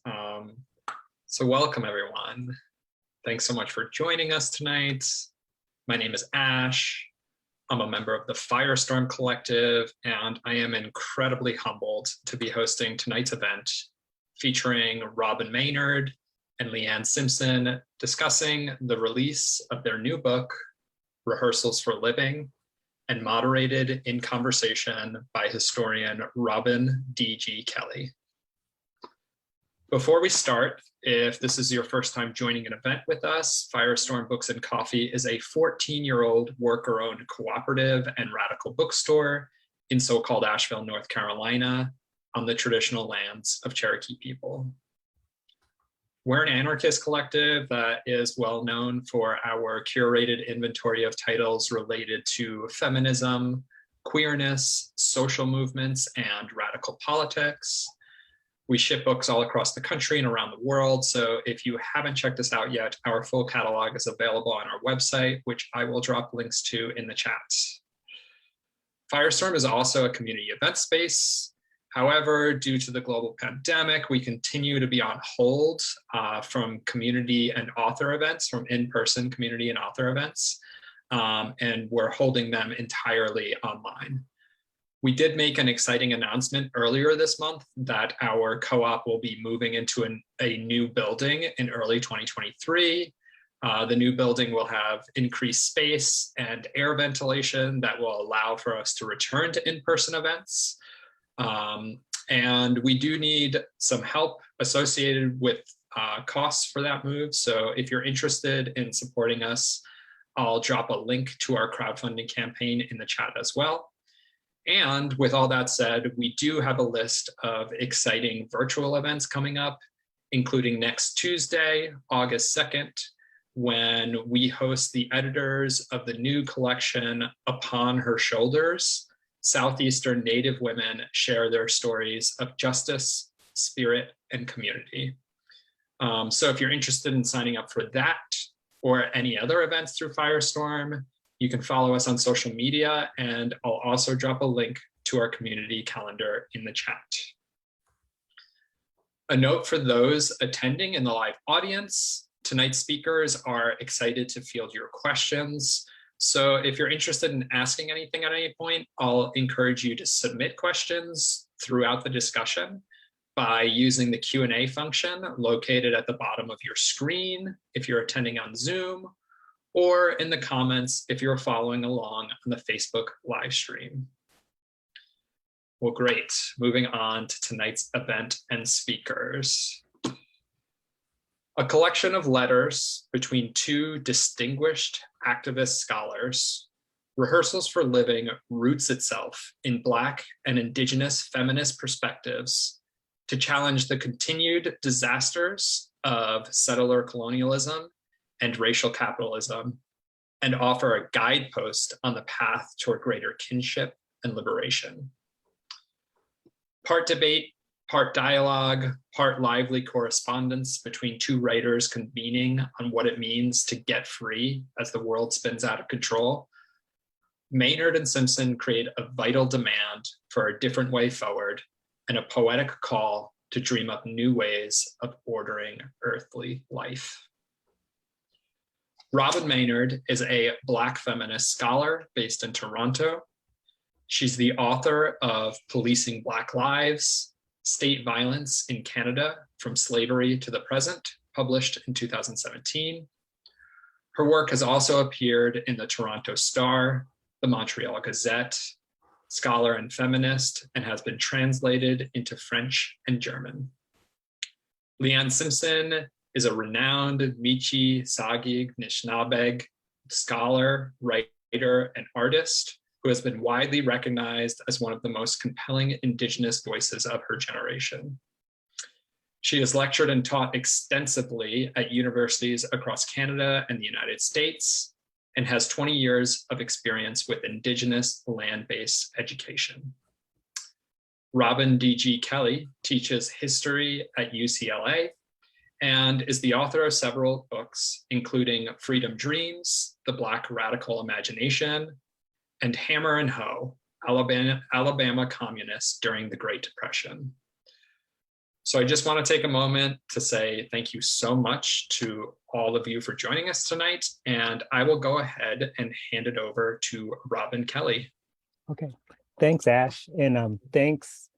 Um, so welcome everyone. Thanks so much for joining us tonight. My name is Ash. I'm a member of the Firestorm Collective, and I am incredibly humbled to be hosting tonight's event featuring Robyn Maynard and Leanne Simpson discussing the release of their new book, Rehearsals for Living, and moderated in conversation by historian Robyn D.G. Kelley. Before we start, if this is your first time joining an event with us, Firestorm Books and Coffee is a 14-year-old worker-owned cooperative and radical bookstore in so-called Asheville, North Carolina, on the traditional lands of Cherokee people. We're an anarchist collective that is well known for our curated inventory of titles related to feminism, queerness, social movements, and radical politics. We ship books all across the country and around the world, so if you haven't checked us out yet, our full catalog is available on our website, which I will drop links to in the chat. Firestorm is also a community event space. However, due to the global pandemic, we continue to be on hold from community and author events, from in-person community and author events, and we're holding them entirely online. We did make an exciting announcement earlier this month that our co-op will be moving into a new building in early 2023. The new building will have increased space and air ventilation that will allow for us to return to in-person events. And we do need some help associated with costs for that move. So if you're interested in supporting us, I'll drop a link to our crowdfunding campaign in the chat as well. And with all that said, we do have a list of exciting virtual events coming up, including next Tuesday, August 2nd, when we host the editors of the new collection, Upon Her Shoulders. Southeastern Native women share their stories of justice, spirit, and community. So if you're interested in signing up for that or any other events through Firestorm, you can follow us on social media, and I'll also drop a link to our community calendar in the chat. A note for those attending in the live audience, tonight's speakers are excited to field your questions. So if you're interested in asking anything at any point, I'll encourage you to submit questions throughout the discussion by using the Q&A function located at the bottom of your screen if you're attending on Zoom, or in the comments if you're following along on the Facebook live stream. Well, great. Moving on to tonight's event and speakers. A collection of letters between two distinguished activist scholars, Rehearsals for Living roots itself in Black and Indigenous feminist perspectives to challenge the continued disasters of settler colonialism and racial capitalism, and offer a guidepost on the path toward greater kinship and liberation. Part debate, part dialogue, part lively correspondence between two writers convening on what it means to get free as the world spins out of control, Maynard and Simpson create a vital demand for a different way forward and a poetic call to dream up new ways of ordering earthly life. Robyn Maynard is a Black feminist scholar based in Toronto. She's the author of Policing Black Lives, State Violence in Canada from Slavery to the Present, published in 2017. Her work has also appeared in the Toronto Star, the Montreal Gazette, Scholar and Feminist, and has been translated into French and German. Leanne Simpson is a renowned Michi Sagig Nishnabeg scholar, writer, and artist who has been widely recognized as one of the most compelling Indigenous voices of her generation. She has lectured and taught extensively at universities across Canada and the United States, and has 20 years of experience with Indigenous land-based education. Robyn D.G. Kelley teaches history at UCLA and is the author of several books, including Freedom Dreams, The Black Radical Imagination, and Hammer and Hoe, Alabama Communists During the Great Depression. So I just want to take a moment to say thank you so much to all of you for joining us tonight. And I will go ahead and hand it over to Robyn Kelley. Okay, thanks, Ash. And thanks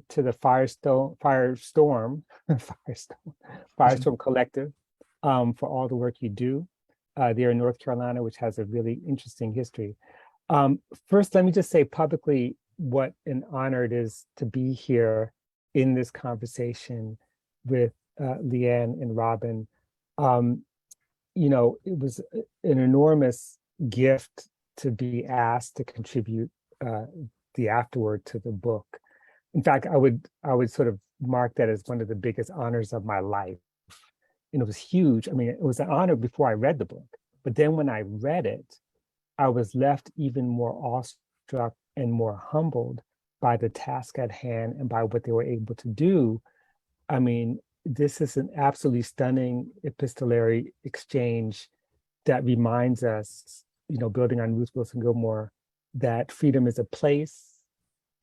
to the Firestorm Collective for all the work you do there in North Carolina, which has a really interesting history. First, let me just say publicly what an honor it is to be here in this conversation with Leanne and Robyn. You know, it was an enormous gift to be asked to contribute the afterword to the book. In fact, I would sort of mark that as one of the biggest honors of my life. And it was huge. I mean, it was an honor before I read the book, but then when I read it, I was left even more awestruck and more humbled by the task at hand and by what they were able to do. I mean, this is an absolutely stunning epistolary exchange that reminds us, you know, building on Ruth Wilson Gilmore, that freedom is a place,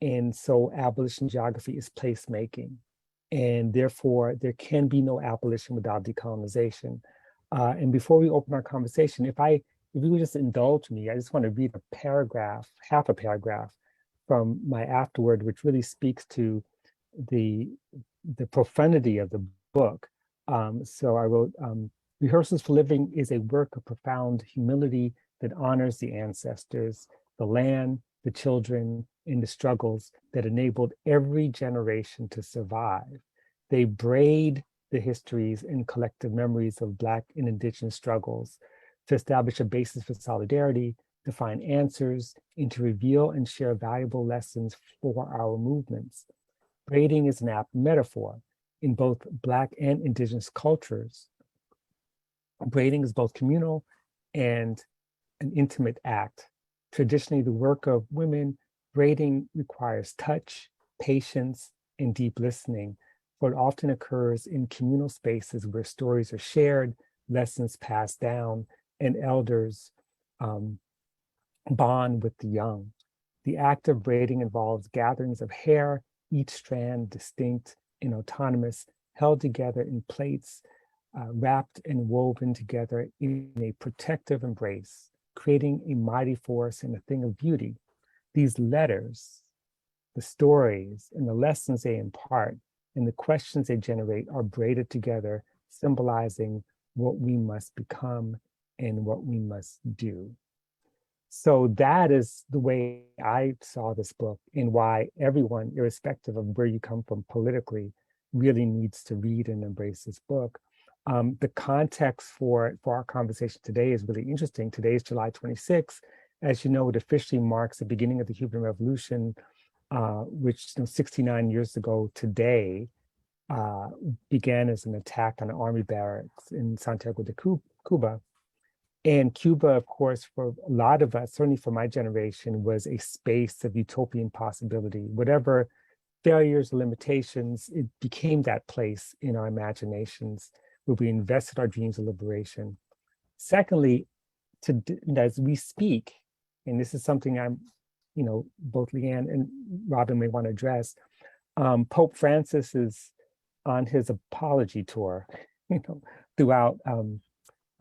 and so abolition geography is placemaking. And therefore, there can be no abolition without decolonization. And before we open our conversation, if you would just indulge me, I just want to read a paragraph, half a paragraph from my afterword, which really speaks to the profundity of the book. So I wrote, Rehearsals for Living is a work of profound humility that honors the ancestors, the land, the children, and the struggles that enabled every generation to survive. They braid the histories and collective memories of Black and Indigenous struggles to establish a basis for solidarity, to find answers, and to reveal and share valuable lessons for our movements. Braiding is an apt metaphor in both Black and Indigenous cultures. Braiding is both communal and an intimate act. Traditionally, the work of women, braiding requires touch, patience, and deep listening, for it often occurs in communal spaces where stories are shared, lessons passed down, and elders bond with the young. The act of braiding involves gatherings of hair, each strand distinct and autonomous, held together in plaits, wrapped and woven together in a protective embrace, creating a mighty force and a thing of beauty. These letters, the stories, and the lessons they impart, and the questions they generate are braided together, symbolizing what we must become and what we must do. So that is the way I saw this book, and why everyone, irrespective of where you come from politically, really needs to read and embrace this book. The context for our conversation today is really interesting. Today is July 26th. As you know, it officially marks the beginning of the Cuban Revolution, which 69 years ago today began as an attack on an army barracks in Santiago de Cuba. And Cuba, of course, for a lot of us, certainly for my generation, was a space of utopian possibility. Whatever failures or limitations, it became that place in our imaginations where we invested our dreams of liberation. Secondly, as we speak, and this is something I'm, both Leanne and Robyn may want to address, Pope Francis is on his apology tour, throughout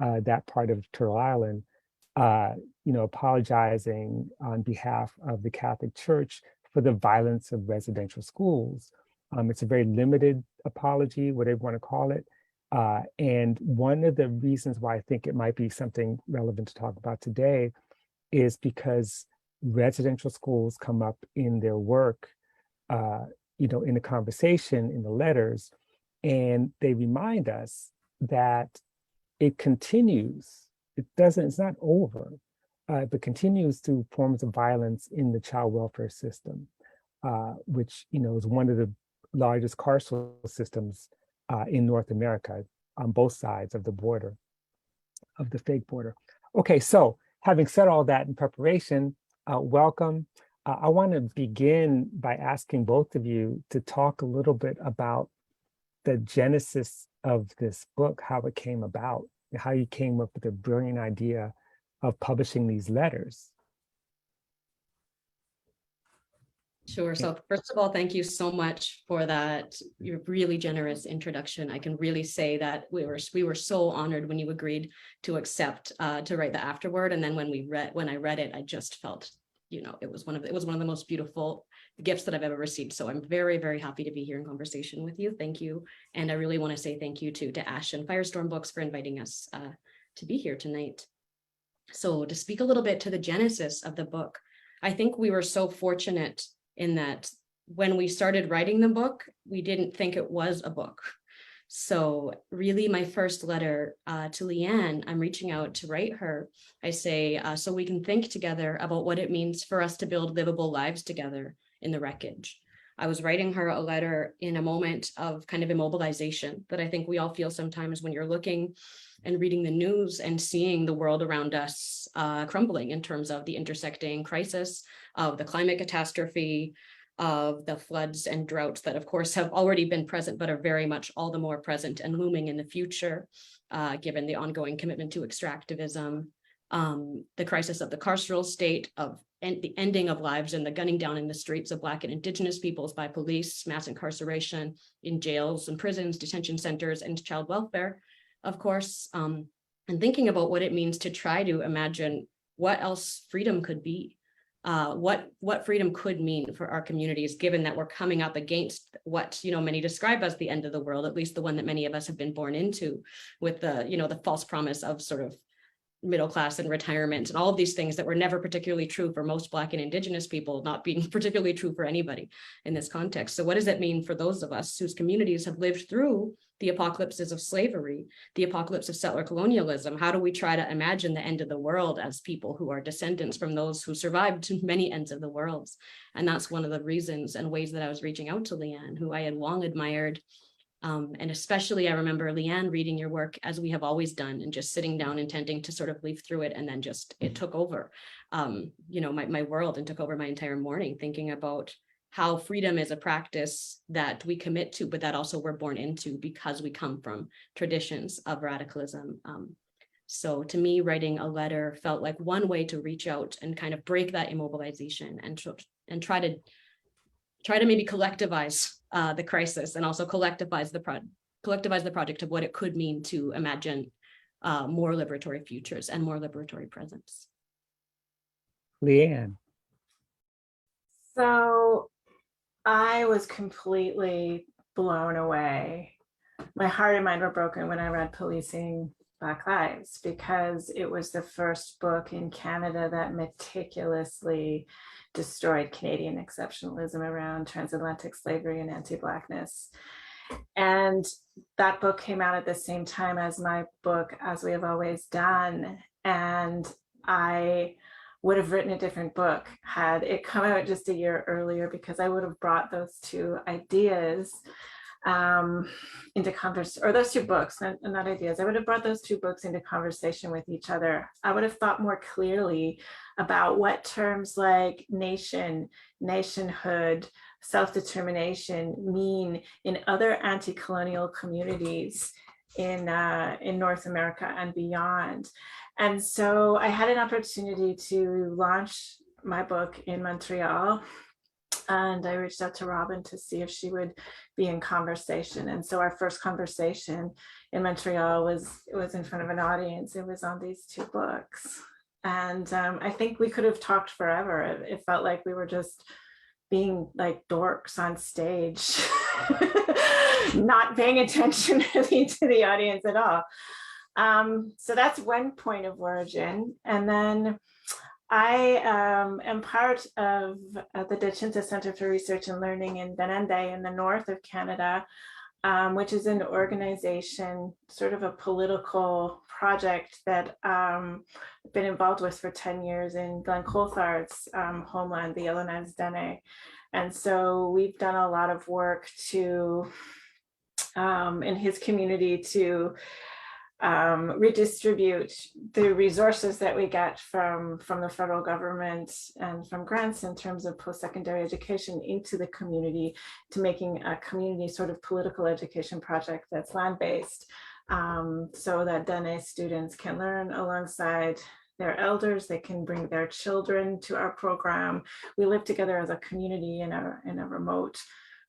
that part of Turtle Island, apologizing on behalf of the Catholic Church for the violence of residential schools. It's a very limited apology, whatever you want to call it. And one of the reasons why I think it might be something relevant to talk about today is because residential schools come up in their work, in the conversation, in the letters, and they remind us that it continues. It's not over, but continues through forms of violence in the child welfare system, which, is one of the largest carceral systems in North America on both sides of the border, of the fake border. Okay, so having said all that in preparation, welcome. I want to begin by asking both of you to talk a little bit about the genesis of this book, how it came about, how you came up with the brilliant idea of publishing these letters. Sure. So first of all, thank you so much for that. Your really generous introduction. I can really say that we were so honored when you agreed to accept to write the afterword. And then when I read it, I just felt, it was one of the most beautiful gifts that I've ever received. So I'm very, very happy to be here in conversation with you. Thank you. And I really want to say thank you to Ash and Firestorm Books for inviting us to be here tonight. So to speak a little bit to the genesis of the book, I think we were so fortunate in that when we started writing the book, we didn't think it was a book. So really my first letter to Leanne, I'm reaching out to write her. I say, so we can think together about what it means for us to build livable lives together in the wreckage. I was writing her a letter in a moment of kind of immobilization that I think we all feel sometimes when you're looking and reading the news and seeing the world around us crumbling in terms of the intersecting crisis of the climate catastrophe, of the floods and droughts that of course have already been present, but are very much all the more present and looming in the future, given the ongoing commitment to extractivism, the crisis of the carceral state, of the ending of lives and the gunning down in the streets of Black and Indigenous peoples by police, mass incarceration in jails and prisons, detention centers, and child welfare, of course, and thinking about what it means to try to imagine what else freedom could be, what freedom could mean for our communities, given that we're coming up against what many describe as the end of the world, at least the one that many of us have been born into, with the false promise of sort of middle class and retirement and all of these things that were never particularly true for most Black and Indigenous people, not being particularly true for anybody in this context. So what does it mean for those of us whose communities have lived through the apocalypses of slavery, the apocalypse of settler colonialism? How do we try to imagine the end of the world as people who are descendants from those who survived to many ends of the world? And that's one of the reasons and ways that I was reaching out to Leanne, who I had long admired. And especially I remember Leanne reading your work as we have always done and just sitting down intending to sort of leaf through it. And then just it took over, my world and took over my entire morning, thinking about how freedom is a practice that we commit to, but that also we're born into because we come from traditions of radicalism. So to me, writing a letter felt like one way to reach out and kind of break that immobilization and try to maybe collectivize the crisis and also collectivize the project of what it could mean to imagine more liberatory futures and more liberatory presence. Leanne. So I was completely blown away. My heart and mind were broken when I read Policing Black Lives, because it was the first book in Canada that meticulously destroyed Canadian exceptionalism around transatlantic slavery and anti-Blackness. And that book came out at the same time as my book, As We Have Always Done. And I would have written a different book had it come out just a year earlier, because I would have brought those two ideas into conversation, or those two books, not ideas. I would have brought those two books into conversation with each other. I would have thought more clearly about what terms like nation, nationhood, self-determination mean in other anti-colonial communities in North America and beyond. And so I had an opportunity to launch my book in Montreal, and I reached out to Robyn to see if she would be in conversation. And so our first conversation in Montreal was in front of an audience. It was on these two books. And I think we could have talked forever. It felt like we were just being like dorks on stage, not paying attention really to the audience at all. So that's one point of origin. And then I am part of the Decolonial Center for Research and Learning in Benende in the north of Canada, which is an organization, sort of a political project that I've been involved with for 10 years in Glenn Coulthard's homeland, the Ilonaz Dene. And so we've done a lot of work to, in his community, to redistribute the resources that we get from the federal government and from grants in terms of post-secondary education into the community, to making a community sort of political education project that's land-based, so that Dene students can learn alongside their elders, they can bring their children to our program. We live together as a community in a remote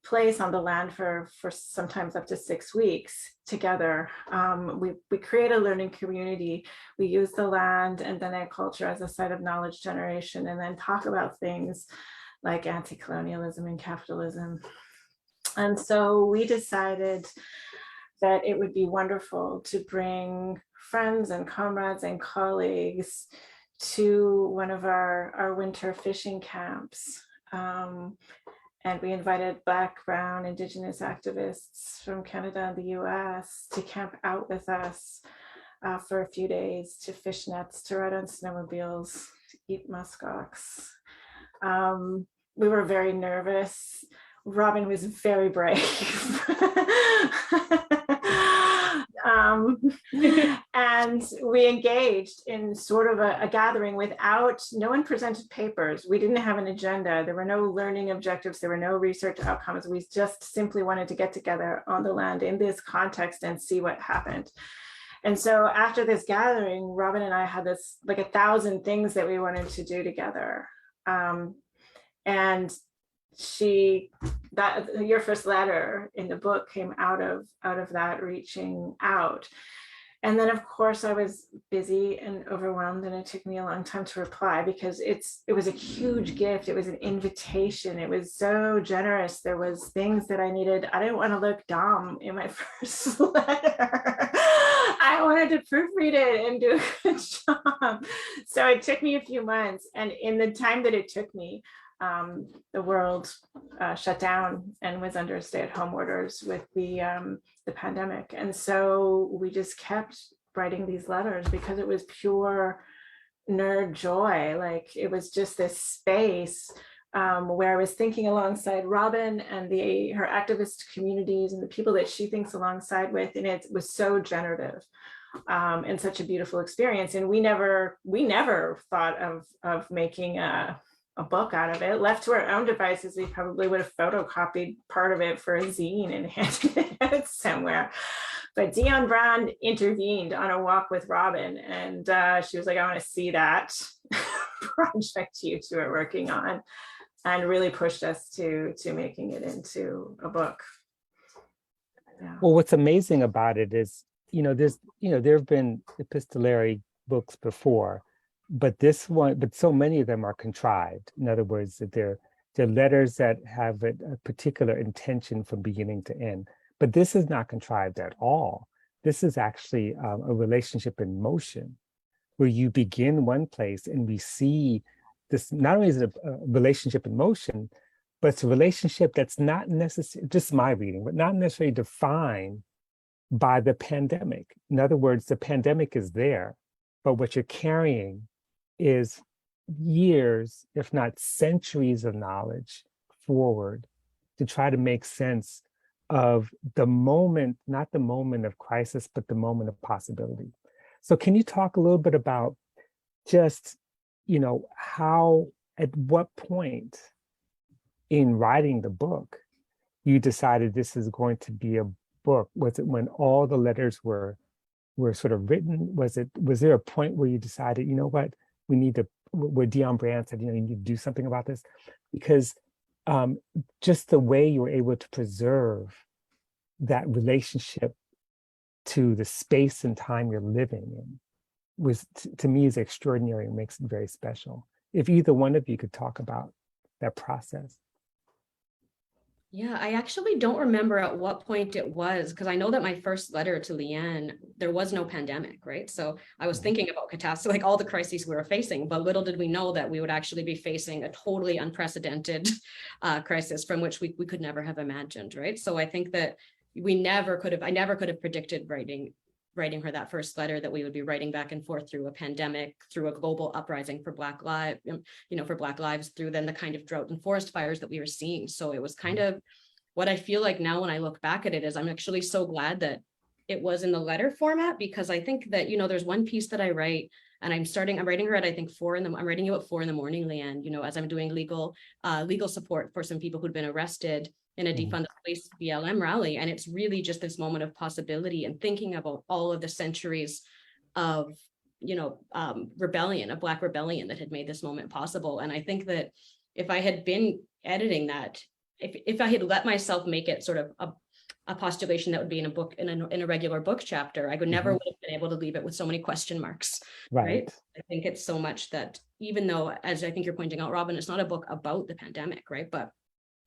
place on the land for sometimes up to 6 weeks together. We create a learning community. We use the land and Dene culture as a site of knowledge generation, and then talk about things like anti-colonialism and capitalism. And so we decided that it would be wonderful to bring friends and comrades and colleagues to one of our winter fishing camps. And we invited Black, Brown, Indigenous activists from Canada and the US to camp out with us for a few days, to fish nets, to ride on snowmobiles, to eat muskox. We were very nervous. Robyn was very brave. And we engaged in sort of a gathering without, no one presented papers. We didn't have an agenda. There were no learning objectives. There were no research outcomes. We just simply wanted to get together on the land in this context and see what happened. And so after this gathering, Robyn and I had this like 1,000 things that we wanted to do together. And your first letter in the book came out of that reaching out. And then of course I was busy and overwhelmed, and it took me a long time to reply because it was a huge gift. It was an invitation. It was so generous. There was things that I needed. I didn't want to look dumb in my first letter. I wanted to proofread it and do a good job. So it took me a few months, and in the time that it took me, the world shut down and was under stay-at-home orders with the pandemic. And so we just kept writing these letters because it was pure nerd joy. Like it was just this space where I was thinking alongside Robyn and her activist communities and the people that she thinks alongside with, and it was so generative. And such a beautiful experience. And we never thought of making a book out of it. Left to our own devices, we probably would have photocopied part of it for a zine and handed it out somewhere. But Dionne Brown intervened on a walk with Robyn, and she was like, I want to see that project you two are working on, and really pushed us to making it into a book. Yeah. Well, what's amazing about it is, there have been epistolary books before, but so many of them are contrived. In other words, that they're letters that have a particular intention from beginning to end. But this is not contrived at all. This is actually a relationship in motion, where you begin one place and we see this. Not only is it a relationship in motion, but it's a relationship that's not necessarily, just my reading, but not necessarily defined by the pandemic. In other words, the pandemic is there, but what you're carrying is years, if not centuries of knowledge forward to try to make sense of the moment, not the moment of crisis, but the moment of possibility. So can you talk a little bit about just, how, at what point in writing the book, you decided this is going to be a book? Was it when all the letters were sort of written? Was there a point where you decided, what, we need to, where Dionne Brown said, you need to do something about this? Because just the way you were able to preserve that relationship to the space and time you're living in was, to me, is extraordinary and makes it very special. If either one of you could talk about that process. Yeah, I actually don't remember at what point it was, because I know that my first letter to Leanne, there was no pandemic, right? So I was thinking about catastrophe, like all the crises we were facing, but little did we know that we would actually be facing a totally unprecedented crisis from which we could never have imagined, right? So I think that I never could have predicted writing her that first letter, that we would be writing back and forth through a pandemic, through a global uprising for Black lives, for Black lives, through then the kind of drought and forest fires that we were seeing. So it was kind of what I feel like now when I look back at it is I'm actually so glad that it was in the letter format, because I think that, there's one piece that I write and I'm writing her at, I think I'm writing you at 4 a.m, Leanne, as I'm doing legal support for some people who'd been arrested in a defund police BLM rally. And it's really just this moment of possibility and thinking about all of the centuries of rebellion, a Black rebellion that had made this moment possible. And I think that if I had been editing that, if I had let myself make it sort of a postulation that would be in a book, in a regular book chapter, I would never would have been able to leave it with so many question marks. Right. I think it's so much that, even though, as I think you're pointing out, Robyn, it's not a book about the pandemic, right? But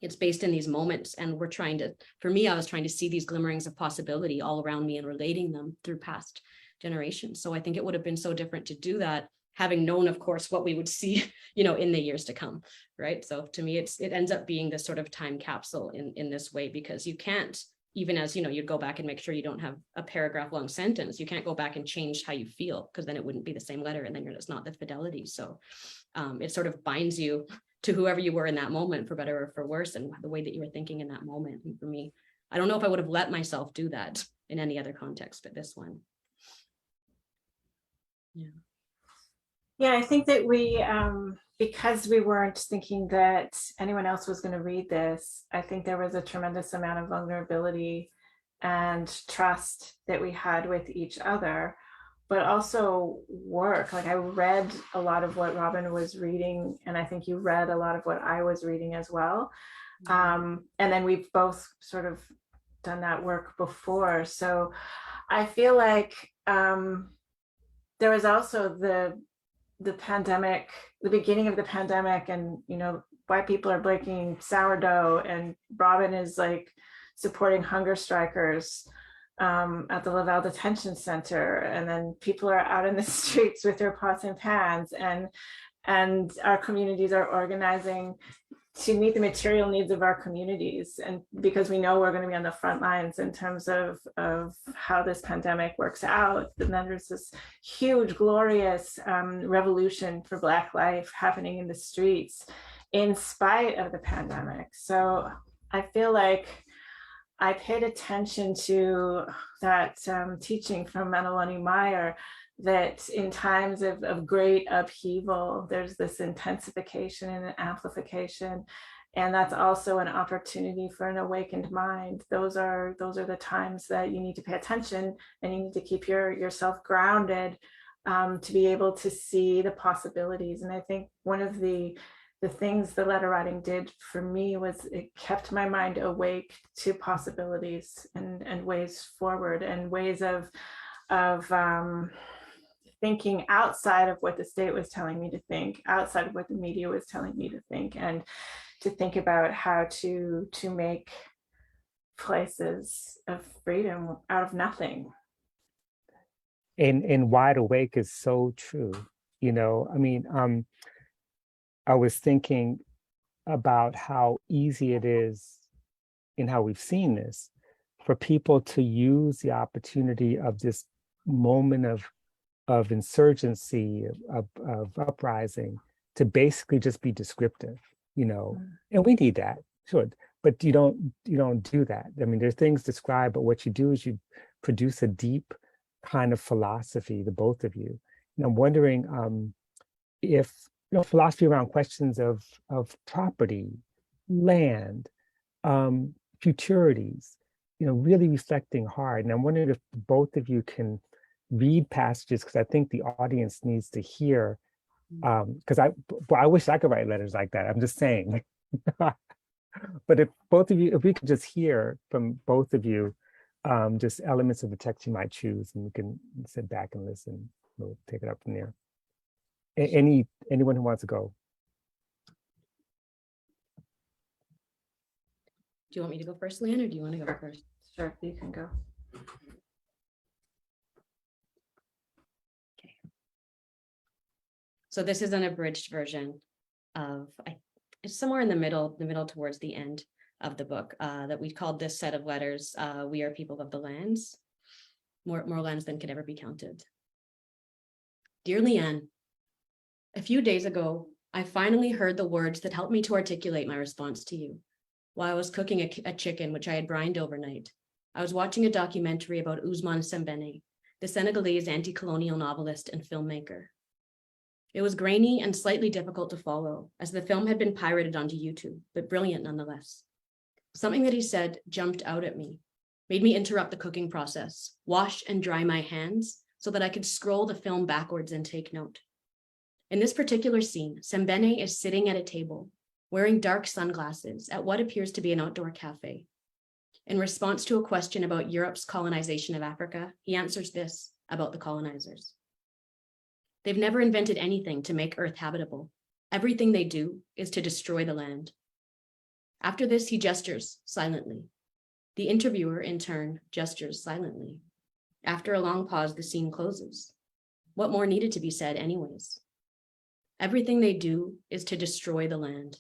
it's based in these moments, and we're trying to, for me, I was trying to see these glimmerings of possibility all around me and relating them through past generations. So I think it would have been so different to do that, having known, of course, what we would see, in the years to come, right? So to me, it ends up being this sort of time capsule in this way, because you can't, even as, you'd go back and make sure you don't have a paragraph long sentence, you can't go back and change how you feel, because then it wouldn't be the same letter, and then it's not the fidelity. So it sort of binds you to whoever you were in that moment, for better or for worse, and the way that you were thinking in that moment. And for me, I don't know if I would have let myself do that in any other context, but this one. Yeah, I think that we, because we weren't thinking that anyone else was going to read this, I think there was a tremendous amount of vulnerability and trust that we had with each other, but also work. Like, I read a lot of what Robyn was reading, and I think you read a lot of what I was reading as well. And then we've both sort of done that work before. So I feel like there was also the pandemic, the beginning of the pandemic, and white people are breaking sourdough, and Robyn is like supporting hunger strikers at the Laval Detention Center, and then people are out in the streets with their pots and pans, and our communities are organizing to meet the material needs of our communities, and because we know we're going to be on the front lines in terms of how this pandemic works out. And then there's this huge, glorious revolution for Black life happening in the streets in spite of the pandemic. So I feel like I paid attention to that teaching from Manawani Meyer, that in times of great upheaval, there's this intensification and an amplification. And that's also an opportunity for an awakened mind. Those are the times that you need to pay attention, and you need to keep yourself grounded to be able to see the possibilities. And I think one of the things the letter writing did for me was it kept my mind awake to possibilities and ways forward, and ways of thinking outside of what the state was telling me to think, outside of what the media was telling me to think, and to think about how to make places of freedom out of nothing. And wide awake is so true. I was thinking about how easy it is, and how we've seen this, for people to use the opportunity of this moment of insurgency, of uprising, to basically just be descriptive, and we need that, sure, but you don't do that. I mean, there's things described, but what you do is you produce a deep kind of philosophy, the both of you. And I'm wondering if philosophy around questions of property, land, futurities, really reflecting hard. And I'm wondering if both of you can read passages, because I think the audience needs to hear, because I wish I could write letters like that. I'm just saying. But if we could just hear from both of you, just elements of the text you might choose, and we can sit back and listen. We'll take it up from there. Anyone who wants to go? Do you want me to go first, Leanne, or do you want to go first? Sure, you can go. Okay. So this is an abridged version of, it's somewhere in the middle towards the end of the book, that we called this set of letters, We Are People of the Lands, more lands than could ever be counted. Dear Leanne, a few days ago, I finally heard the words that helped me to articulate my response to you. While I was cooking a chicken, which I had brined overnight, I was watching a documentary about Ousmane Sembène, the Senegalese anti-colonial novelist and filmmaker. It was grainy and slightly difficult to follow, as the film had been pirated onto YouTube, but brilliant nonetheless. Something that he said jumped out at me, made me interrupt the cooking process, wash and dry my hands, so that I could scroll the film backwards and take note. In this particular scene, Sembene is sitting at a table, wearing dark sunglasses at what appears to be an outdoor cafe. In response to a question about Europe's colonization of Africa, he answers this about the colonizers. They've never invented anything to make Earth habitable. Everything they do is to destroy the land. After this, he gestures silently. The interviewer, in turn, gestures silently. After a long pause, the scene closes. What more needed to be said anyways? Everything they do is to destroy the land.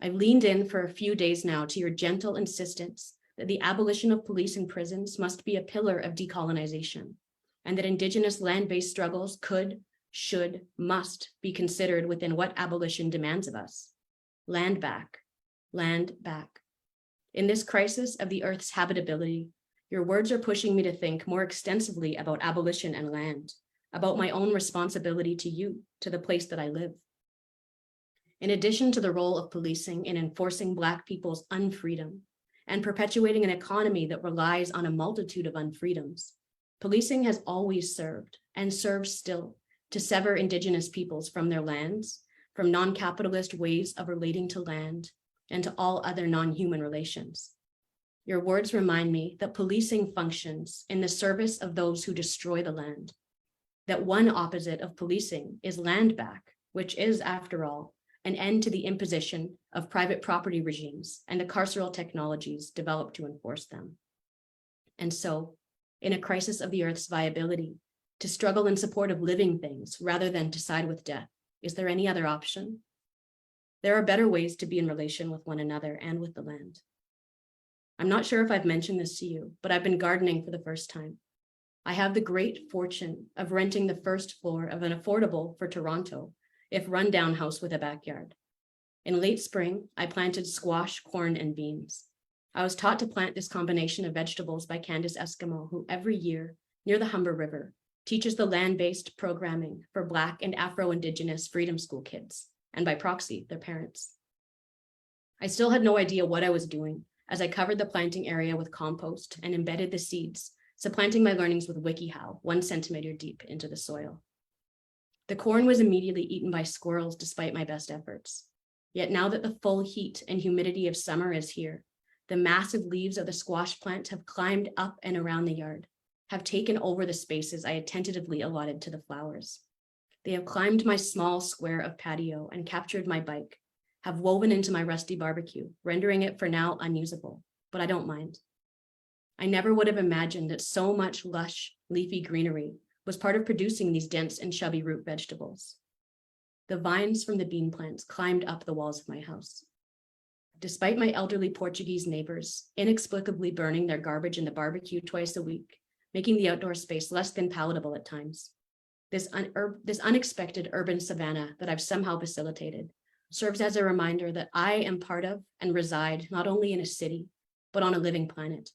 I've leaned in for a few days now to your gentle insistence that the abolition of police and prisons must be a pillar of decolonization, and that Indigenous land-based struggles could, should, must be considered within what abolition demands of us. Land back, land back. In this crisis of the Earth's habitability, your words are pushing me to think more extensively about abolition and land, about my own responsibility to you, to the place that I live. In addition to the role of policing in enforcing Black people's unfreedom and perpetuating an economy that relies on a multitude of unfreedoms, policing has always served and serves still to sever Indigenous peoples from their lands, from non-capitalist ways of relating to land, and to all other non-human relations. Your words remind me that policing functions in the service of those who destroy the land, that one opposite of policing is land back, which is, after all, an end to the imposition of private property regimes and the carceral technologies developed to enforce them. And so, in a crisis of the Earth's viability, to struggle in support of living things rather than to side with death, is there any other option? There are better ways to be in relation with one another and with the land. I'm not sure if I've mentioned this to you, but I've been gardening for the first time. I have the great fortune of renting the first floor of an affordable, for Toronto, if run-down house with a backyard. In late spring, I planted squash, corn, and beans. I was taught to plant this combination of vegetables by Candace Eskimo, who every year, near the Humber River, teaches the land-based programming for Black and Afro-Indigenous Freedom School kids, and by proxy, their parents. I still had no idea what I was doing as I covered the planting area with compost and embedded the seeds, supplanting my learnings with WikiHow 1 centimeter deep into the soil. The corn was immediately eaten by squirrels despite my best efforts. Yet now that the full heat and humidity of summer is here, the massive leaves of the squash plant have climbed up and around the yard, have taken over the spaces I had tentatively allotted to the flowers. They have climbed my small square of patio and captured my bike, have woven into my rusty barbecue, rendering it for now unusable, but I don't mind. I never would have imagined that so much lush, leafy greenery was part of producing these dense and chubby root vegetables. The vines from the bean plants climbed up the walls of my house. Despite my elderly Portuguese neighbors inexplicably burning their garbage in the barbecue twice a week, making the outdoor space less than palatable at times, this unexpected urban savanna that I've somehow facilitated serves as a reminder that I am part of and reside not only in a city, but on a living planet.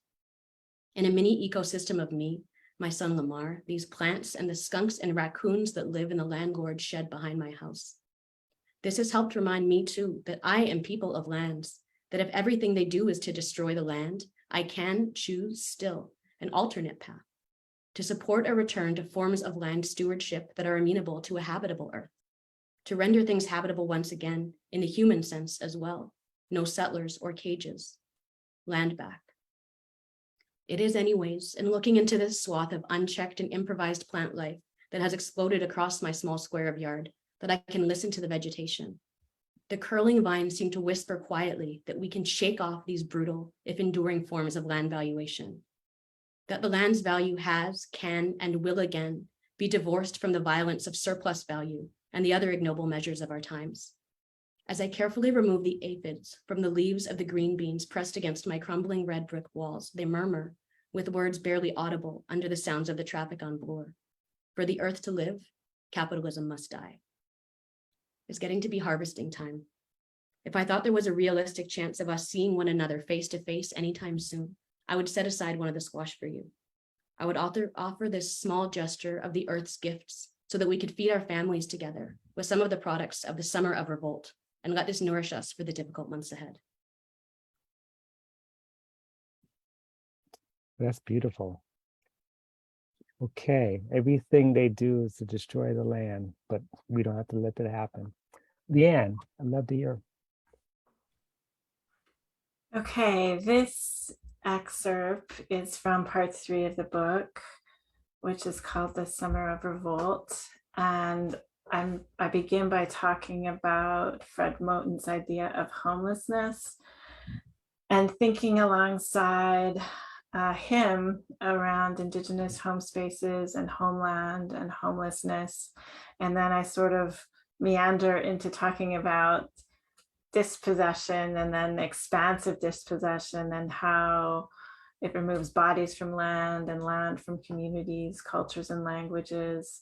In a mini ecosystem of me, my son Lamar, these plants, and the skunks and raccoons that live in the landlord shed behind my house. This has helped remind me too that I am people of lands, that if everything they do is to destroy the land, I can choose still an alternate path, to support a return to forms of land stewardship that are amenable to a habitable earth, to render things habitable once again in the human sense as well, no settlers or cages, land back. It is anyways, in looking into this swath of unchecked and improvised plant life that has exploded across my small square of yard, that I can listen to the vegetation. The curling vines seem to whisper quietly that we can shake off these brutal, if enduring forms of land valuation. That the land's value has, can, and will again be divorced from the violence of surplus value and the other ignoble measures of our times. As I carefully remove the aphids from the leaves of the green beans pressed against my crumbling red brick walls, they murmur, with words barely audible under the sounds of the traffic on Bloor. For the earth to live, capitalism must die. It's getting to be harvesting time. If I thought there was a realistic chance of us seeing one another face to face anytime soon, I would set aside one of the squash for you. I would offer this small gesture of the earth's gifts so that we could feed our families together with some of the products of the Summer of Revolt, and let this nourish us for the difficult months ahead. That's beautiful. Okay, everything they do is to destroy the land, but we don't have to let that happen. Leanne, I'd love to hear. Okay, this excerpt is from part 3 of the book, which is called The Summer of Revolt. And I begin by talking about Fred Moten's idea of homelessness and thinking alongside him around Indigenous home spaces and homeland and homelessness. And then I sort of meander into talking about dispossession and then expansive dispossession and how it removes bodies from land and land from communities, cultures and languages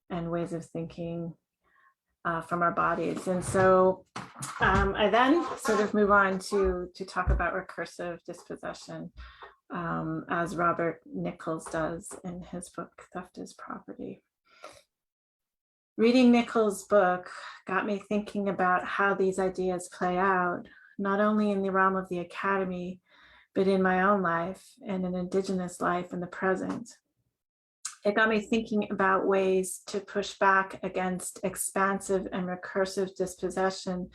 and ways of thinking from our bodies. And so I then sort of move on to talk about recursive dispossession, as Robert Nichols does in his book, Theft is Property. Reading Nichols' book got me thinking about how these ideas play out, not only in the realm of the academy, but in my own life and in Indigenous life in the present. It got me thinking about ways to push back against expansive and recursive dispossession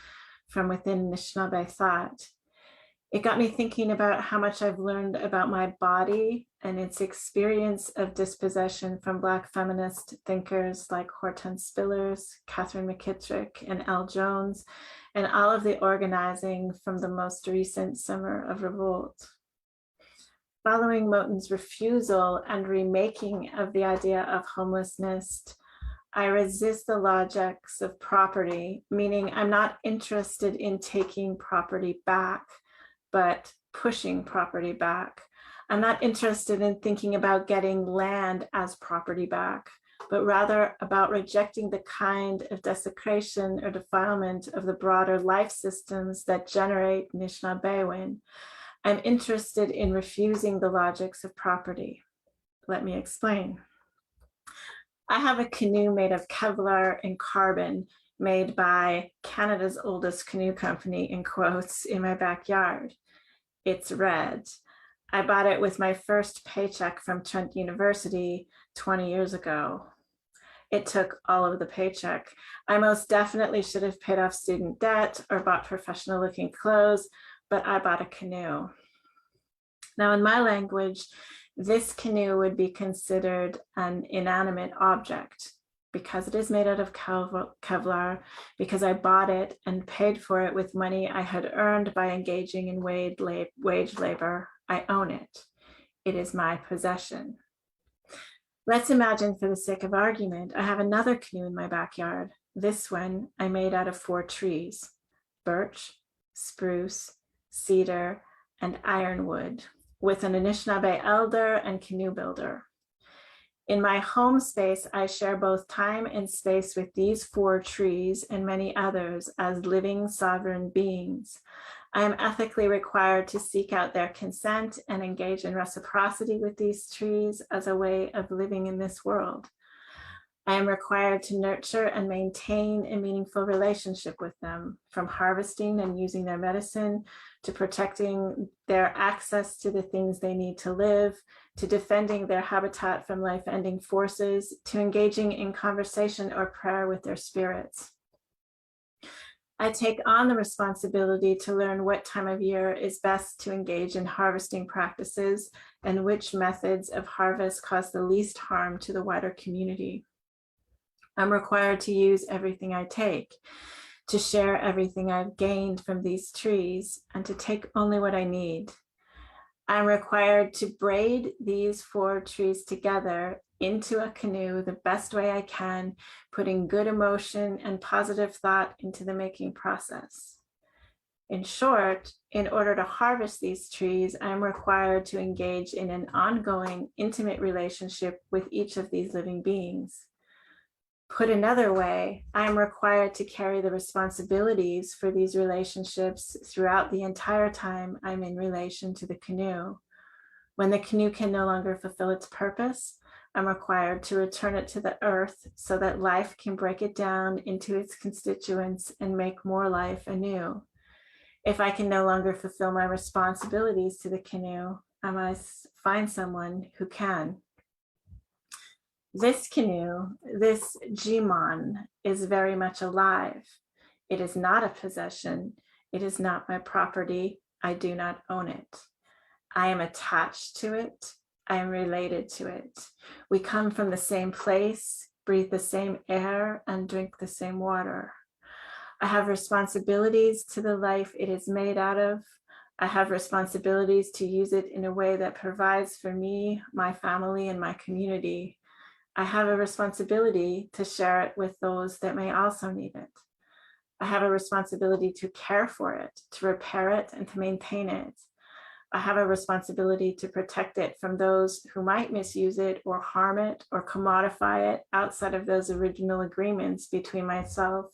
from within Anishinaabe thought. It got me thinking about how much I've learned about my body and its experience of dispossession from Black feminist thinkers like Hortense Spillers, Catherine McKittrick, and Elle Jones, and all of the organizing from the most recent Summer of Revolt. Following Moten's refusal and remaking of the idea of homelessness, I resist the logics of property, meaning I'm not interested in taking property back, but pushing property back. I'm not interested in thinking about getting land as property back, but rather about rejecting the kind of desecration or defilement of the broader life systems that generate Anishinaabe. I'm interested in refusing the logics of property. Let me explain. I have a canoe made of Kevlar and carbon made by Canada's oldest canoe company, in quotes, in my backyard. It's red. I bought it with my first paycheck from Trent University 20 years ago. It took all of the paycheck. I most definitely should have paid off student debt or bought professional looking clothes, but I bought a canoe. Now, in my language, this canoe would be considered an inanimate object because it is made out of Kevlar, because I bought it and paid for it with money I had earned by engaging in wage labor. I own it. It is my possession. Let's imagine, for the sake of argument, I have another canoe in my backyard. This one I made out of 4 trees: birch, spruce, cedar, and ironwood, with an Anishinaabe elder and canoe builder. In my home space, I share both time and space with these 4 trees and many others as living sovereign beings. I am ethically required to seek out their consent and engage in reciprocity with these trees as a way of living in this world. I am required to nurture and maintain a meaningful relationship with them, from harvesting and using their medicine, to protecting their access to the things they need to live, to defending their habitat from life-ending forces, to engaging in conversation or prayer with their spirits. I take on the responsibility to learn what time of year is best to engage in harvesting practices and which methods of harvest cause the least harm to the wider community. I'm required to use everything I take, to share everything I've gained from these trees, and to take only what I need. I'm required to braid these 4 trees together into a canoe the best way I can, putting good emotion and positive thought into the making process. In short, in order to harvest these trees, I'm required to engage in an ongoing, intimate relationship with each of these living beings. Put another way, I'm required to carry the responsibilities for these relationships throughout the entire time I'm in relation to the canoe. When the canoe can no longer fulfill its purpose, I'm required to return it to the earth so that life can break it down into its constituents and make more life anew. If I can no longer fulfill my responsibilities to the canoe, I must find someone who can. This canoe, this Jimon, is very much alive. It is not a possession. It is not my property. I do not own it. I am attached to it. I am related to it. We come from the same place, breathe the same air, and drink the same water. I have responsibilities to the life it is made out of. I have responsibilities to use it in a way that provides for me, my family, and my community. I have a responsibility to share it with those that may also need it. I have a responsibility to care for it, to repair it, and to maintain it. I have a responsibility to protect it from those who might misuse it or harm it or commodify it outside of those original agreements between myself,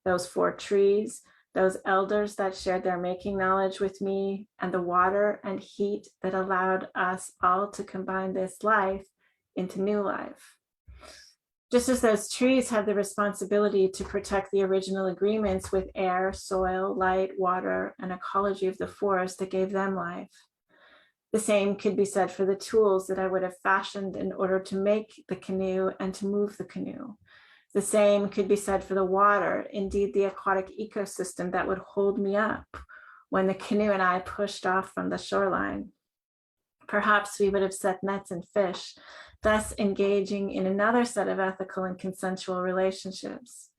those 4 trees, those elders that shared their making knowledge with me, and the water and heat that allowed us all to combine this life into new life. Just as those trees have the responsibility to protect the original agreements with air, soil, light, water, and ecology of the forest that gave them life. The same could be said for the tools that I would have fashioned in order to make the canoe and to move the canoe. The same could be said for the water, indeed the aquatic ecosystem that would hold me up when the canoe and I pushed off from the shoreline. Perhaps we would have set nets and fish, thus engaging in another set of ethical and consensual relationships.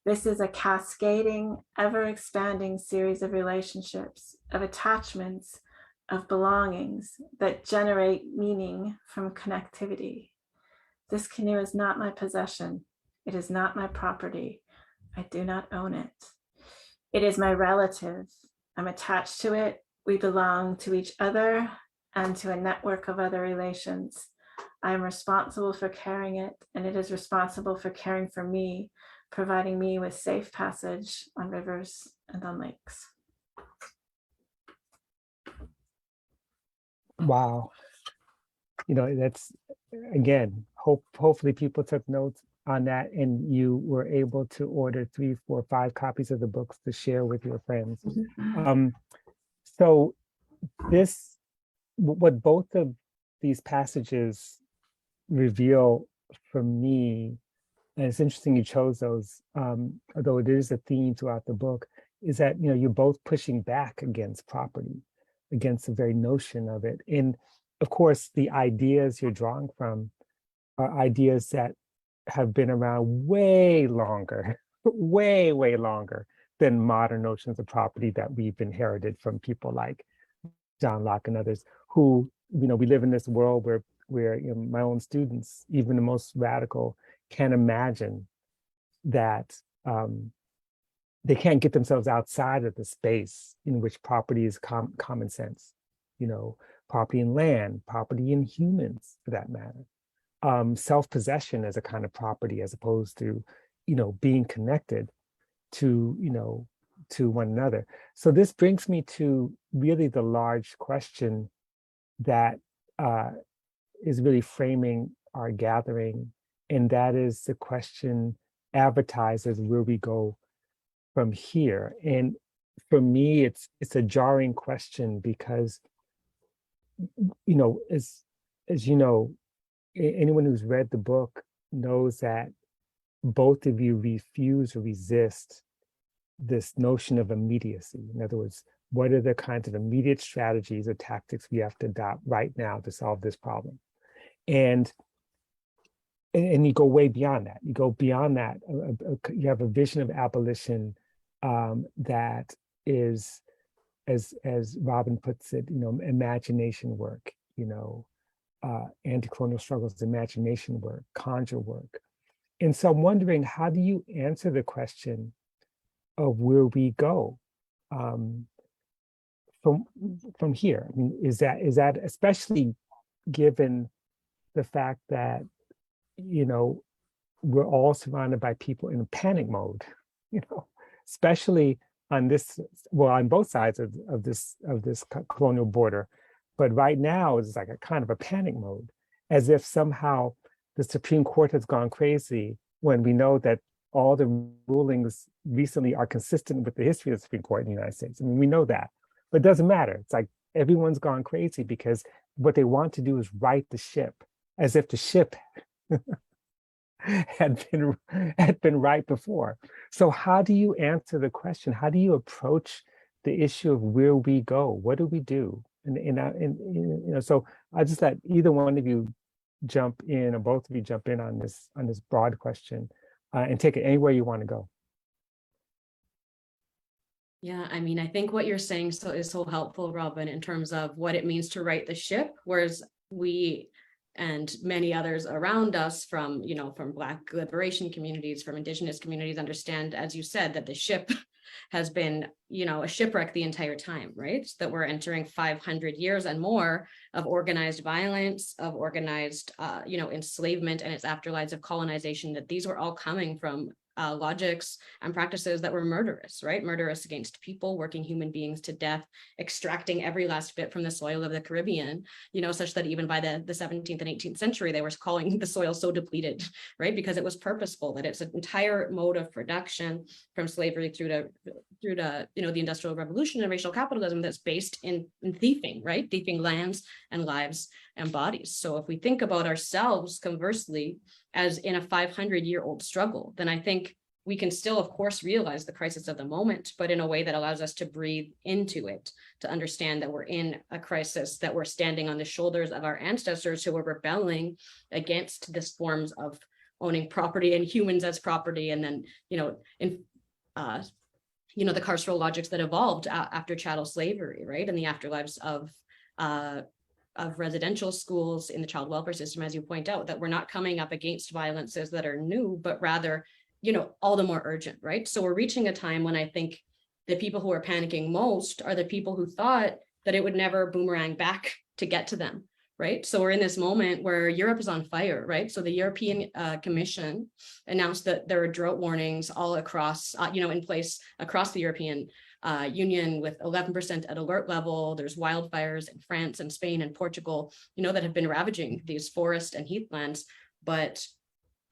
This is a cascading, ever-expanding series of relationships, of attachments, of belongings that generate meaning from connectivity. This canoe is not my possession. It is not my property. I do not own it. It is my relative. I'm attached to it. We belong to each other and to a network of other relations. I am responsible for carrying it, and it is responsible for caring for me, providing me with safe passage on rivers and on lakes. Wow. You know, that's, again, hopefully people took notes on that and you were able to order 3, 4, 5 copies of the books to share with your friends. So this, what both of these passages reveal for me, and it's interesting you chose those, although it is a theme throughout the book, is that, you know, you're both pushing back against property, against the very notion of it. And of course, the ideas you're drawing from are ideas that have been around way longer, way longer than modern notions of property that we've inherited from people like John Locke and others who, you know, we live in this world where you know, my own students, even the most radical, can't imagine that they can't get themselves outside of the space in which property is common sense, you know, property in land, property in humans, for that matter. Self-possession as a kind of property, as opposed to, you know, being connected to, you know, to one another. So this brings me to really the large question that is really framing our gathering, and that is the question advertised as where we go from here. And for me, it's a jarring question because, you know, as you know, anyone who's read the book knows that both of you refuse or resist this notion of immediacy. In other words, what are the kinds of immediate strategies or tactics we have to adopt right now to solve this problem? And you go way beyond that. You go beyond that. You have a vision of abolition that is, as Robyn puts it, you know, imagination work, you know, anti-colonial struggles, imagination work, conjure work. And so I'm wondering, how do you answer the question of where we go from here? I mean, is that especially given the fact that, you know, we're all surrounded by people in a panic mode, you know, especially on this, well, on both sides of this colonial border. But right now it's like a kind of a panic mode, as if somehow the Supreme Court has gone crazy, when we know that all the rulings recently are consistent with the history of the Supreme Court in the United States. I mean, we know that, but it doesn't matter. It's like everyone's gone crazy because what they want to do is right the ship, as if the ship had been right before. So how do you answer the question? How do you approach the issue of where we go? What do we do? And so I just let either one of you jump in, or both of you jump in on this broad question, and take it anywhere you want to go. Yeah, I mean, I think what you're saying is so helpful, Robyn, in terms of what it means to right the ship, whereas we and many others around us from Black liberation communities, from Indigenous communities, understand, as you said, that the ship has been, a shipwreck the entire time, right? That we're entering 500 years and more of organized violence, of organized, enslavement and its afterlives of colonization, that these were all coming from logics and practices that were murderous, right? Murderous against people, working human beings to death, extracting every last bit from the soil of the Caribbean, such that even by the 17th and 18th century, they were calling the soil so depleted, right? Because it was purposeful, that it's an entire mode of production from slavery through to the Industrial Revolution and racial capitalism that's based in thieving, right? Thieving lands and lives and bodies. So if we think about ourselves conversely as in a 500-year-old struggle, then I think we can still, of course, realize the crisis of the moment, but in a way that allows us to breathe into it, to understand that we're in a crisis, that we're standing on the shoulders of our ancestors who were rebelling against this forms of owning property and humans as property, and then, the carceral logics that evolved after chattel slavery, right? And the afterlives of residential schools in the child welfare system, as you point out, that we're not coming up against violences that are new, but rather, all the more urgent, right? So we're reaching a time when I think the people who are panicking most are the people who thought that it would never boomerang back to get to them, right? So we're in this moment where Europe is on fire, right? So the European Commission announced that there are drought warnings all across, in place across the European Union, with 11% at alert level. There's wildfires in France and Spain and Portugal, that have been ravaging these forest and heathlands. But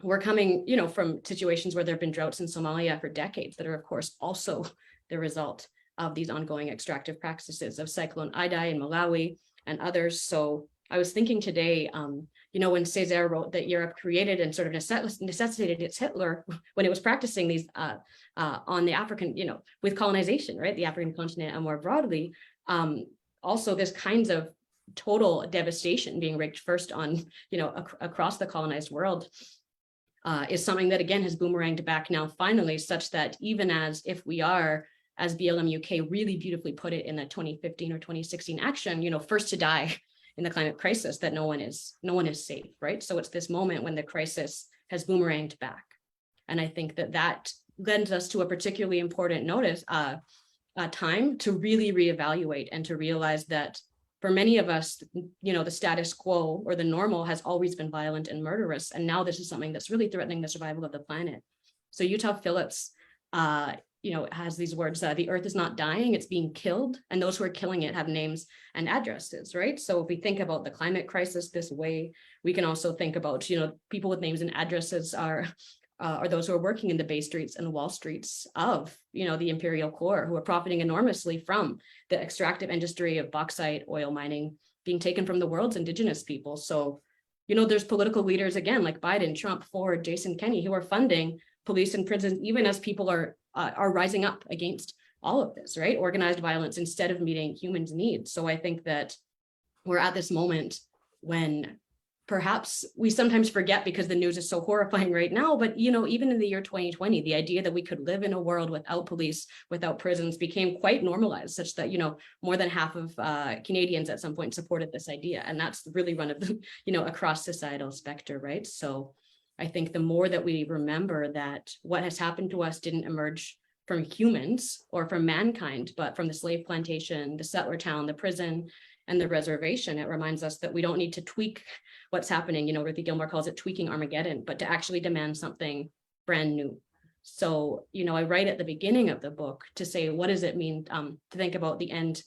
we're coming, from situations where there have been droughts in Somalia for decades that are, of course, also the result of these ongoing extractive practices of Cyclone Idai in Malawi and others. So I was thinking today, when Césaire wrote that Europe created and sort of necessitated its Hitler when it was practicing these on the African, with colonization, right? The African continent and more broadly, also this kinds of total devastation being wreaked first on, across the colonized world is something that, again, has boomeranged back now finally, such that even as if we are, as BLM UK really beautifully put it in the 2015 or 2016 action, first to die in the climate crisis, that no one is safe, right? So it's this moment when the crisis has boomeranged back. And I think that lends us to a particularly important time to really reevaluate and to realize that for many of us, the status quo or the normal has always been violent and murderous. And now this is something that's really threatening the survival of the planet. So Utah Phillips, has these words, the earth is not dying, it's being killed. And those who are killing it have names and addresses, right? So if we think about the climate crisis this way, we can also think about, people with names and addresses are those who are working in the Bay Streets and Wall Streets of, the imperial core, who are profiting enormously from the extractive industry of bauxite, oil mining being taken from the world's indigenous people. So, there's political leaders, again, like Biden, Trump, Ford, Jason Kenney, who are funding police and prisons, even as people are rising up against all of this, right? Organized violence instead of meeting humans' needs. So I think that we're at this moment when perhaps we sometimes forget because the news is so horrifying right now, but even in the year 2020, the idea that we could live in a world without police, without prisons became quite normalized, such that, more than half of Canadians at some point supported this idea. And that's really run of the, across societal specter, right? So I think the more that we remember that what has happened to us didn't emerge from humans or from mankind, but from the slave plantation, the settler town, the prison, and the reservation, it reminds us that we don't need to tweak what's happening. Ruthie Gilmore calls it tweaking Armageddon, but to actually demand something brand new. So, I write at the beginning of the book to say, what does it mean to think about the end,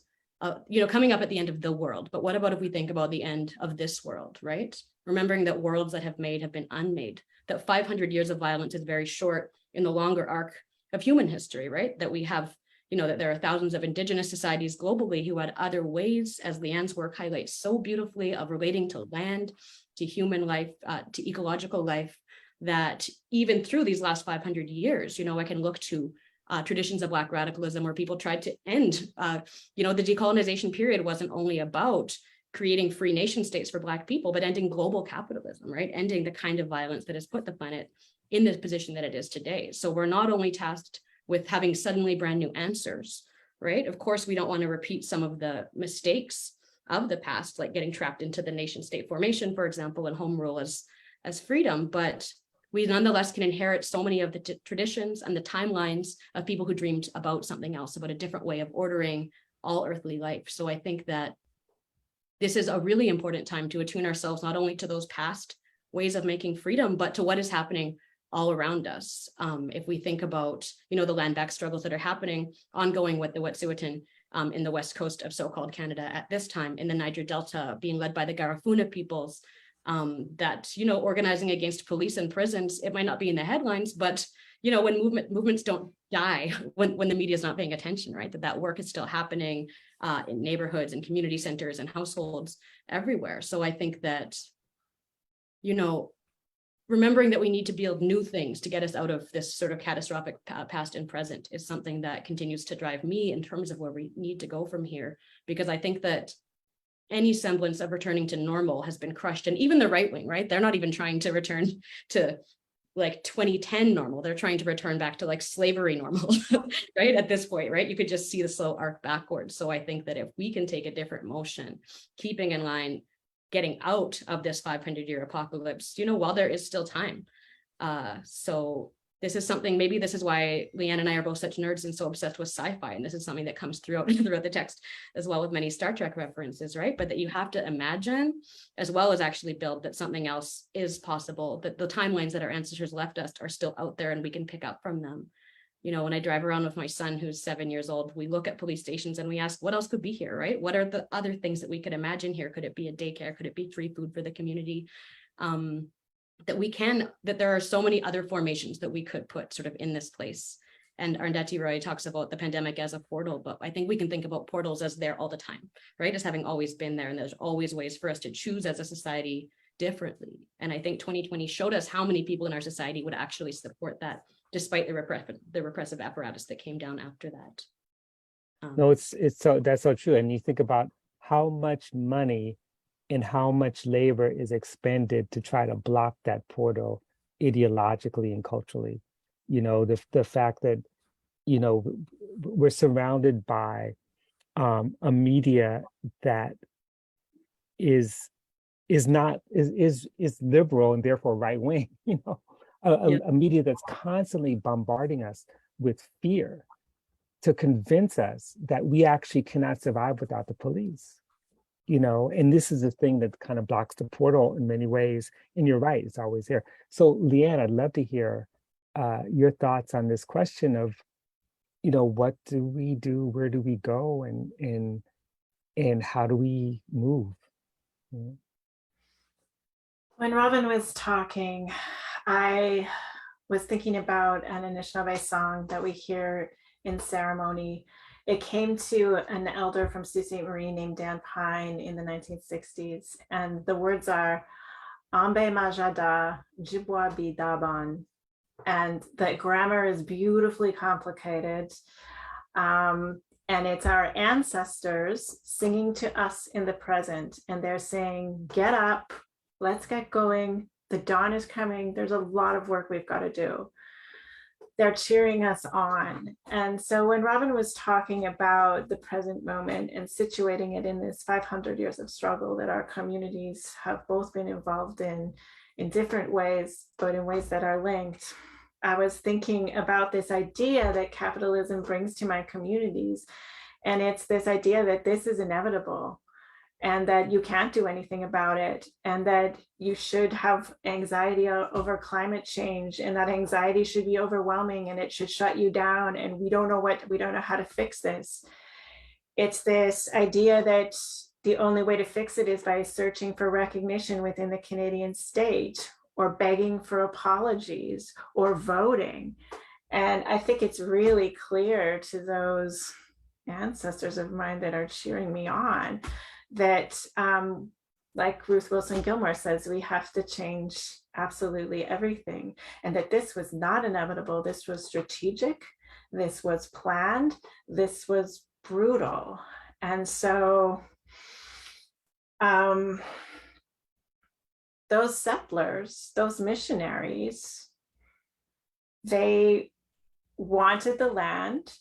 coming up at the end of the world? But what about if we think about the end of this world, right? Remembering that worlds that have been unmade, that 500 years of violence is very short in the longer arc of human history, right? That we have, that there are thousands of Indigenous societies globally who had other ways, as Leanne's work highlights so beautifully, of relating to land, to human life, to ecological life, that even through these last 500 years, I can look to traditions of Black radicalism where people tried to end, the decolonization period wasn't only about creating free nation states for Black people, but ending global capitalism, right? Ending the kind of violence that has put the planet in the position that it is today. So we're not only tasked with having suddenly brand new answers, right? Of course, we don't want to repeat some of the mistakes of the past, like getting trapped into the nation state formation, for example, and home rule as freedom, but we nonetheless can inherit so many of the traditions and the timelines of people who dreamed about something else, about a different way of ordering all earthly life. So I think that this is a really important time to attune ourselves not only to those past ways of making freedom, but to what is happening all around us. If we think about, the land back struggles that are happening, ongoing with the Wet'suwet'en in the west coast of so-called Canada at this time, in the Niger Delta, being led by the Garifuna peoples, that, organizing against police and prisons, it might not be in the headlines, but, when movements don't die, when the media is not paying attention, right, that work is still happening in neighborhoods and community centers and households everywhere. So I think that, remembering that we need to build new things to get us out of this sort of catastrophic past and present is something that continues to drive me in terms of where we need to go from here, because I think that any semblance of returning to normal has been crushed. And even the right wing, right? They're not even trying to return to like 2010 normal. They're trying to return back to like slavery normal, right? At this point, right? You could just see the slow arc backwards. So I think that if we can take a different motion, keeping in line, getting out of this 500-year apocalypse, while there is still time. So this is something, maybe this is why Leanne and I are both such nerds and so obsessed with sci-fi. And this is something that comes throughout the text as well, with many Star Trek references, right? But that you have to imagine as well as actually build that something else is possible, that the timelines that our ancestors left us are still out there and we can pick up from them. When I drive around with my son, who's 7 years old, we look at police stations and we ask, what else could be here, right? What are the other things that we could imagine here? Could it be a daycare? Could it be free food for the community? That there are so many other formations that we could put sort of in this place. And Arundhati Roy talks about the pandemic as a portal, but I think we can think about portals as there all the time, right? As having always been there. And there's always ways for us to choose as a society differently. And I think 2020 showed us how many people in our society would actually support that, despite the repressive apparatus that came down after that. No, that's so true. And you think about how much money and how much labor is expended to try to block that portal ideologically and culturally. The fact that, we're surrounded by a media that is liberal and therefore right wing, a media that's constantly bombarding us with fear to convince us that we actually cannot survive without the police. And this is the thing that kind of blocks the portal in many ways. And you're right, it's always there. So Leanne, I'd love to hear your thoughts on this question of, what do we do? Where do we go? And how do we move? When Robyn was talking, I was thinking about an Anishinaabe song that we hear in ceremony. It came to an elder from Sault Ste. Marie named Dan Pine in the 1960s. And the words are, Ambe Majada, Jibwa Bidaban. And the grammar is beautifully complicated. And it's our ancestors singing to us in the present. And they're saying, get up, let's get going. The dawn is coming. There's a lot of work we've got to do. They're cheering us on. And so when Robyn was talking about the present moment and situating it in this 500 years of struggle that our communities have both been involved in different ways, but in ways that are linked, I was thinking about this idea that capitalism brings to my communities. And it's this idea that this is inevitable and that you can't do anything about it, and that you should have anxiety over climate change, and that anxiety should be overwhelming and it should shut you down, and we don't know how to fix this. It's this idea that the only way to fix it is by searching for recognition within the Canadian state, or begging for apologies, or voting. And I think it's really clear to those ancestors of mine that are cheering me on that like Ruth Wilson Gilmore says, we have to change absolutely everything, and that this was not inevitable. This was strategic. This was planned. This was brutal. And so those settlers, those missionaries, they wanted the land,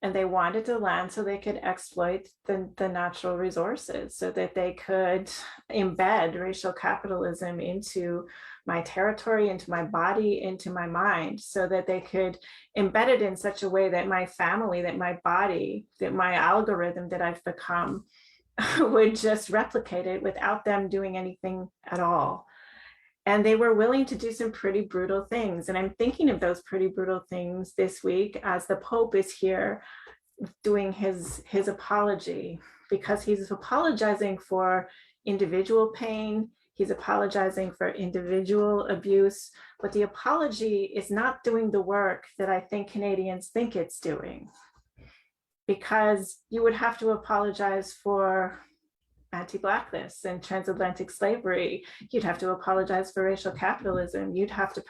and they wanted the land so they could exploit the natural resources, so that they could embed racial capitalism into my territory, into my body, into my mind, so that they could embed it in such a way that my family, that my body, that my algorithm that I've become would just replicate it without them doing anything at all. And they were willing to do some pretty brutal things. And I'm thinking of those pretty brutal things this week as the Pope is here doing his apology, because he's apologizing for individual pain. He's apologizing for individual abuse, but the apology is not doing the work that I think Canadians think it's doing, because you would have to apologize for anti-Blackness and transatlantic slavery. You'd have to apologize for racial capitalism. You'd have to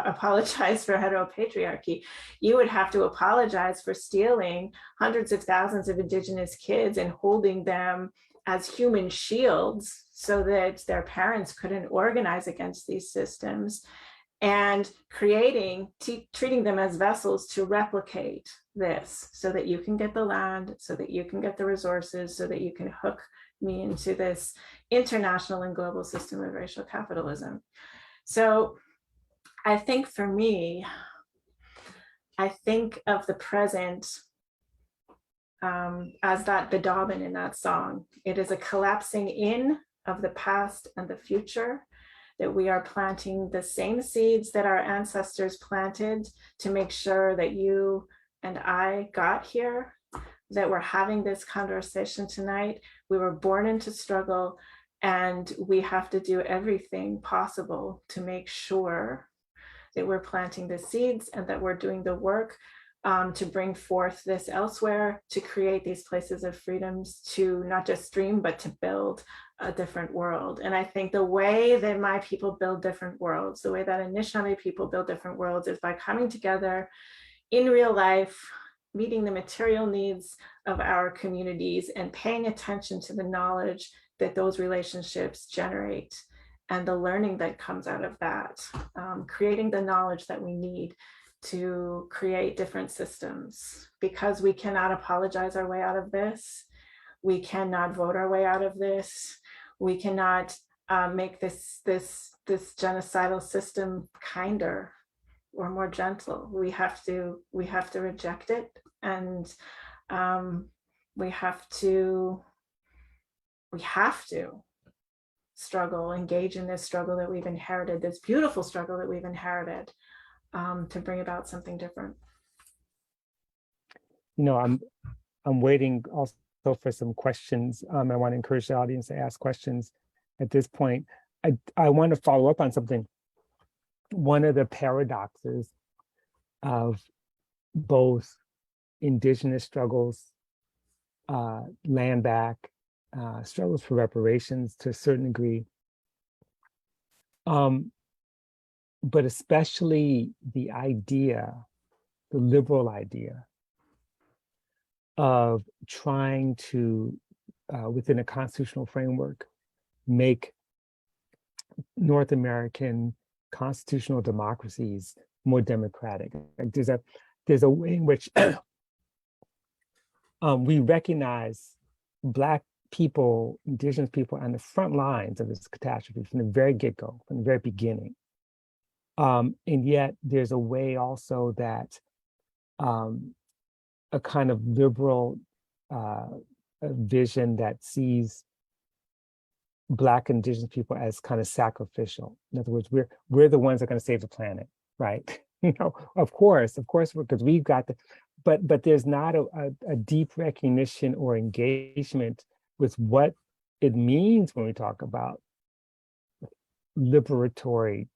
apologize for heteropatriarchy. You would have to apologize for stealing hundreds of thousands of Indigenous kids and holding them as human shields so that their parents couldn't organize against these systems, and treating them as vessels to replicate this, so that you can get the land, so that you can get the resources, so that you can hook me into this international and global system of racial capitalism. So I think for me, I think of the present as the Dobbin in that song. It is a collapsing in of the past and the future, that we are planting the same seeds that our ancestors planted to make sure that you and I got here, that we're having this conversation tonight. We were born into struggle, and we have to do everything possible to make sure that we're planting the seeds and that we're doing the work to bring forth this elsewhere, to create these places of freedoms, to not just dream, but to build a different world. And I think the way that my people build different worlds, the way that Anishinaabe people build different worlds, is by coming together in real life, meeting the material needs of our communities, and paying attention to the knowledge that those relationships generate and the learning that comes out of that, creating the knowledge that we need to create different systems, because we cannot apologize our way out of this. We cannot vote our way out of this. We cannot make this genocidal system kinder or more gentle. We have to reject it, and we have to struggle, engage in this struggle that we've inherited, this beautiful struggle that we've inherited, to bring about something different. You know, I'm waiting also for some questions. I want to encourage the audience to ask questions at this point. I want to follow up on something. One of the paradoxes of both Indigenous struggles, land back, struggles for reparations to a certain degree, but especially the liberal idea of trying to, within a constitutional framework, make North American constitutional democracies more democratic. Like there's a way in which we recognize Black people, Indigenous people, on the front lines of this catastrophe from the very get-go, from the very beginning. And yet there's a way also that a kind of liberal vision that sees Black Indigenous people as kind of sacrificial. In other words, we're the ones that are going to save the planet, right? You know, of course, because we've got the, but there's not a deep recognition or engagement with what it means when we talk about liberatory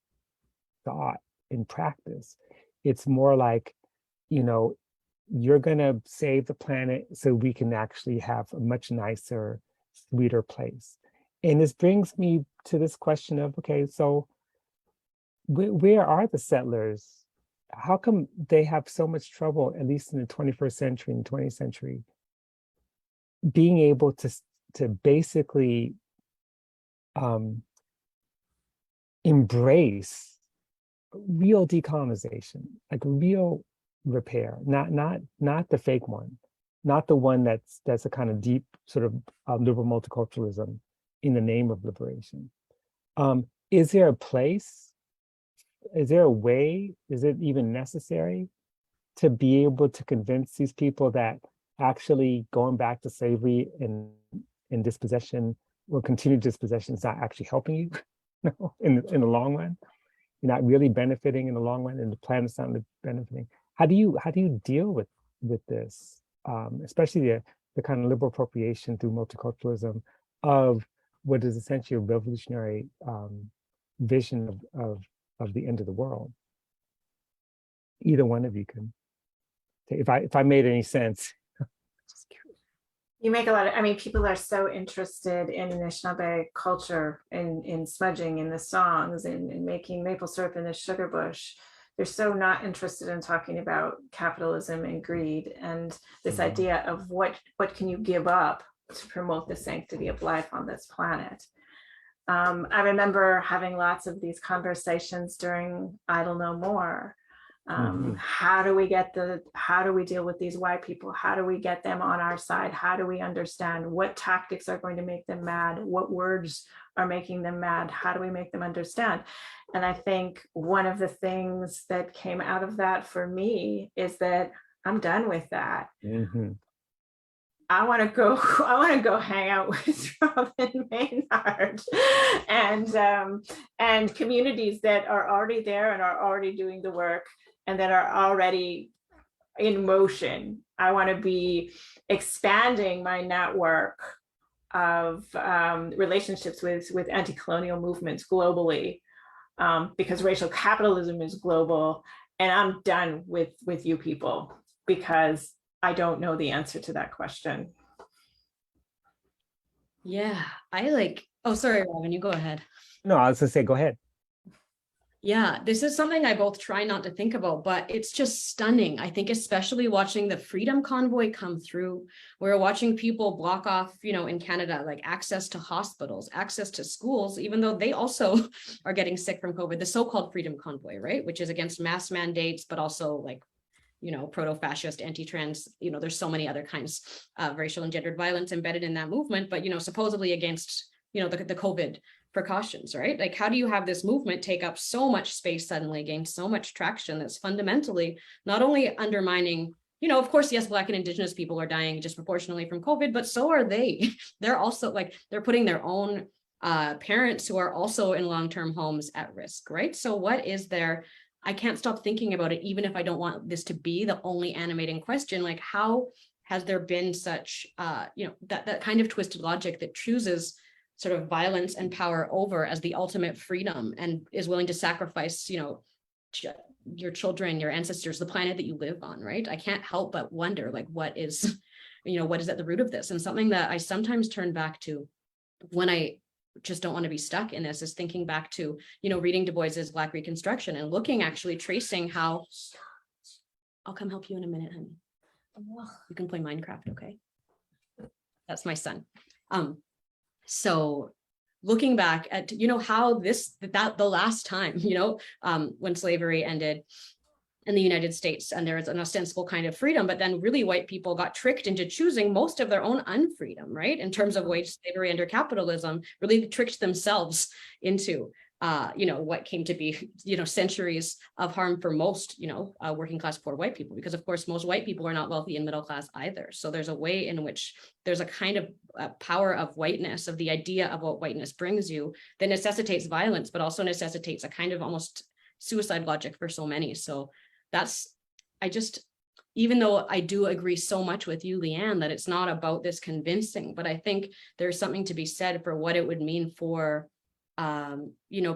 thought in practice. It's more like, you know, you're going to save the planet so we can actually have a much nicer, sweeter place. And this brings me to this question of, okay, so where are the settlers? How come they have so much trouble, at least in the 21st century and 20th century, being able to basically embrace real decolonization, like real repair, not the fake one, not the one that's a kind of deep sort of liberal multiculturalism in the name of liberation. Is there a place? Is there a way? Is it even necessary to be able to convince these people that actually going back to slavery and dispossession or continued dispossession is not actually helping you in the long run? You're not really benefiting in the long run, and the planet's not benefiting. How do you deal with this, especially the kind of liberal appropriation through multiculturalism of what is essentially a revolutionary vision of the end of the world? Either one of you can. If I made any sense. Just curious. You make a lot of, I mean, people are so interested in Anishinaabe culture, in smudging, in the songs, in making maple syrup in the sugar bush. They're so not interested in talking about capitalism and greed and this idea of what can you give up to promote the sanctity of life on this planet. I remember having lots of these conversations during Idle No More. How do we deal with these white people? How do we get them on our side? How do we understand what tactics are going to make them mad? What words are making them mad? How do we make them understand? And I think one of the things that came out of that for me is that I'm done with that. I want to go hang out with Robyn Maynard and communities that are already there and are already doing the work and that are already in motion. I want to be expanding my network of relationships with anti-colonial movements globally, because racial capitalism is global, and I'm done with you people because I don't know the answer to that question. Yeah, oh, sorry, Robyn, you go ahead. No, I was gonna say, go ahead. Yeah, this is something I both try not to think about, but it's just stunning. I think especially watching the Freedom Convoy come through, we're watching people block off, in Canada, like access to hospitals, access to schools, even though they also are getting sick from COVID, the so-called Freedom Convoy, right? Which is against mass mandates, but also like, proto-fascist, anti-trans, there's so many other kinds of racial and gendered violence embedded in that movement, but, supposedly against, the COVID precautions, right? Like, how do you have this movement take up so much space suddenly, gain so much traction that's fundamentally not only undermining, of course, yes, Black and Indigenous people are dying disproportionately from COVID, but so are they. They're also they're putting their own parents who are also in long-term homes at risk, right? So what is there? I can't stop thinking about it, even if I don't want this to be the only animating question. Like, how has there been such, that kind of twisted logic that chooses sort of violence and power over as the ultimate freedom and is willing to sacrifice, your children, your ancestors, the planet that you live on, right? I can't help but wonder, like, what is at the root of this? And something that I sometimes turn back to when I just don't want to be stuck in this is thinking back to, reading Du Bois's Black Reconstruction and tracing how, I'll come help you in a minute, honey. You can play Minecraft, okay? That's my son. So looking back at, how the last time, when slavery ended in the United States and there was an ostensible kind of freedom, but then really white people got tricked into choosing most of their own unfreedom, right? In terms of wage slavery under capitalism, really tricked themselves into, what came to be, centuries of harm for most, working class poor white people, because of course, most white people are not wealthy and middle class either. So there's a way in which there's a kind of power of whiteness, of the idea of what whiteness brings you, that necessitates violence, but also necessitates a kind of almost suicide logic for so many. So even though I do agree so much with you, Leanne, that it's not about this convincing, but I think there's something to be said for what it would mean for,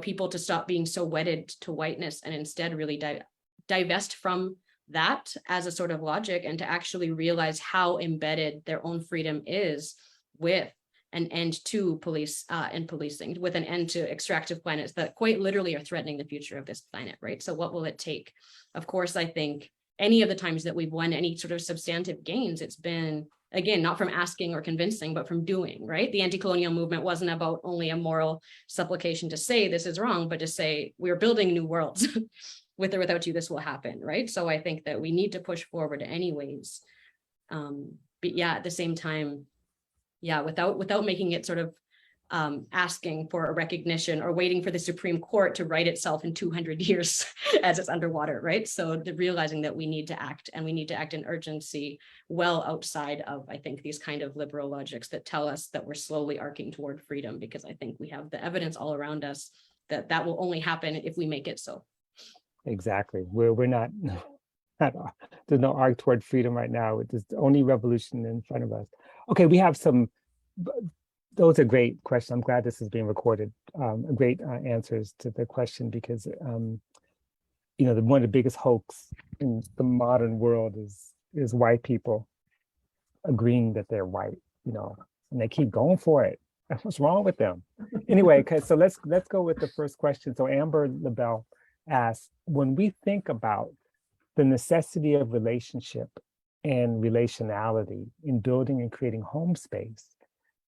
people to stop being so wedded to whiteness and instead really divest from that as a sort of logic and to actually realize how embedded their own freedom is with an end to police and policing, with an end to extractive planets that quite literally are threatening the future of this planet, right? So what will it take? Of course, I think any of the times that we've won any sort of substantive gains, it's been, again, not from asking or convincing, but from doing, right? The anti-colonial movement wasn't about only a moral supplication to say this is wrong, but to say we're building new worlds. With or without you, this will happen, right? So I think that we need to push forward anyways. But yeah, at the same time, yeah, without making it sort of asking for a recognition or waiting for the Supreme Court to right itself in 200 years as it's underwater, right? So realizing that we need to act, and we need to act in urgency well outside of, I think, these kind of liberal logics that tell us that we're slowly arcing toward freedom, because I think we have the evidence all around us that that will only happen if we make it so. Exactly. We're not, there's no arc toward freedom right now. It's the only revolution in front of us. Okay, we have some, those are great questions. I'm glad this is being recorded. Great answers to the question, because you know, one of the biggest hoax in the modern world is white people agreeing that they're white, you know, and they keep going for it. What's wrong with them? Anyway, okay, so let's go with the first question. So Amber LaBelle asks, when we think about the necessity of relationship and relationality in building and creating home space,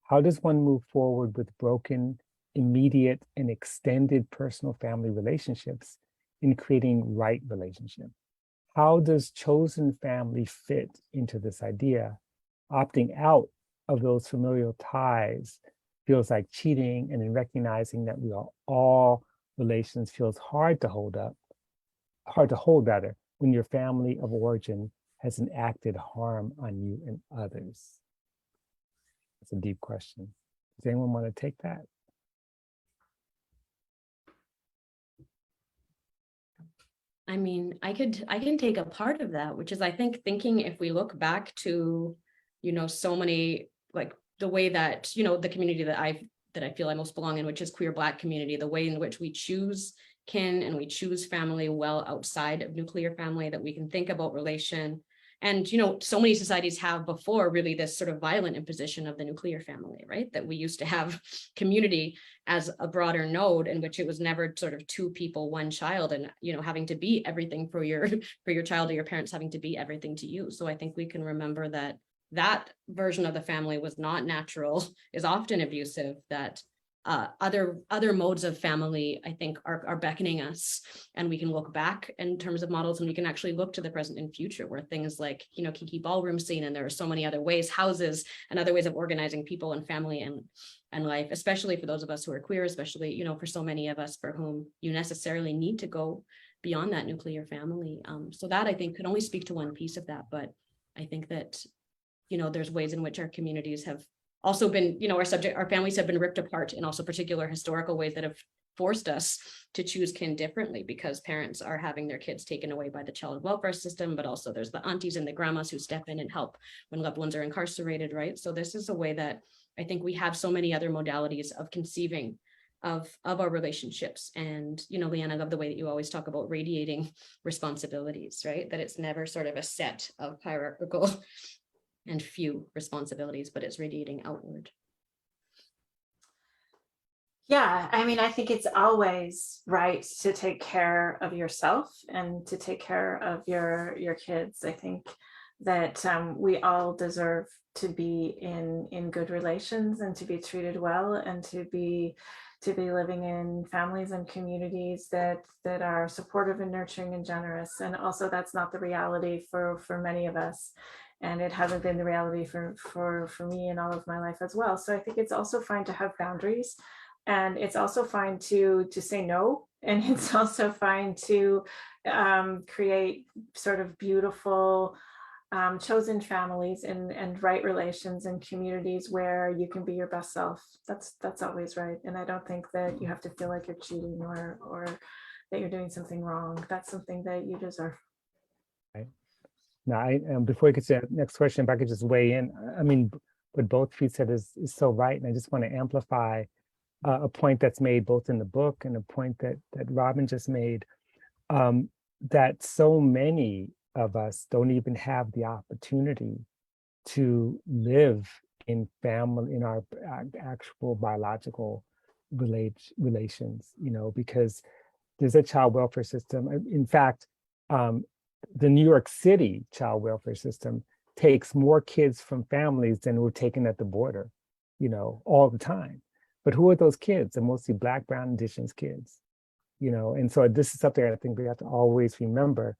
how does one move forward with broken, immediate, and extended personal family relationships in creating right relationship? How does chosen family fit into this idea? Opting out of those familial ties feels like cheating, and in recognizing that we are all relations feels hard to hold rather, when your family of origin has enacted harm on you and others. It's a deep question. Does anyone want to take that? I mean, I can take a part of that, which is, I think, thinking if we look back to, you know, so many, like the way that, you know, the community that I feel I most belong in, which is queer Black community, the way in which we choose kin and we choose family well outside of nuclear family, that we can think about relation. And, you know, so many societies have before really this sort of violent imposition of the nuclear family, right? That we used to have community as a broader node in which it was never sort of two people, one child, and, you know, having to be everything for your child, or your parents having to be everything to you. So I think we can remember that that version of the family was not natural, is often abusive, that other modes of family, I think, are beckoning us, and we can look back in terms of models, and we can actually look to the present and future, where things like, you know, Kiki ballroom scene, and there are so many other ways, houses and other ways of organizing people and family and life, especially for those of us who are queer, especially, you know, for so many of us for whom you necessarily need to go beyond that nuclear family. So that, I think, could only speak to one piece of that, but I think that, you know, there's ways in which our communities have also been, you know, our families have been ripped apart in also particular historical ways that have forced us to choose kin differently, because parents are having their kids taken away by the child welfare system, but also there's the aunties and the grandmas who step in and help when loved ones are incarcerated, right? So this is a way that I think we have so many other modalities of conceiving of our relationships. And, you know, Leanne, I love the way that you always talk about radiating responsibilities, right? That it's never sort of a set of hierarchical and few responsibilities, but it's radiating outward. Yeah, I mean, I think it's always right to take care of yourself and to take care of your kids. I think that we all deserve to be in good relations and to be treated well, and to be living in families and communities that are supportive and nurturing and generous. And also, that's not the reality for many of us. And it hasn't been the reality for me in all of my life as well. So I think it's also fine to have boundaries, and it's also fine to say no. And it's also fine to create sort of beautiful chosen families and right relations and communities where you can be your best self. That's always right. And I don't think that you have to feel like you're cheating or that you're doing something wrong. That's something that you deserve. Right. Now, before we get to the next question, if I could just weigh in, I mean, what both of you said is so right. And I just want to amplify a point that's made both in the book and a point that Robyn just made, that so many of us don't even have the opportunity to live in family, in our actual biological relations, because there's a child welfare system. In fact, the New York City child welfare system takes more kids from families than were taken at the border, all the time. But who are those kids? They're mostly Black, Brown, Indigenous kids, and so this is something I think we have to always remember.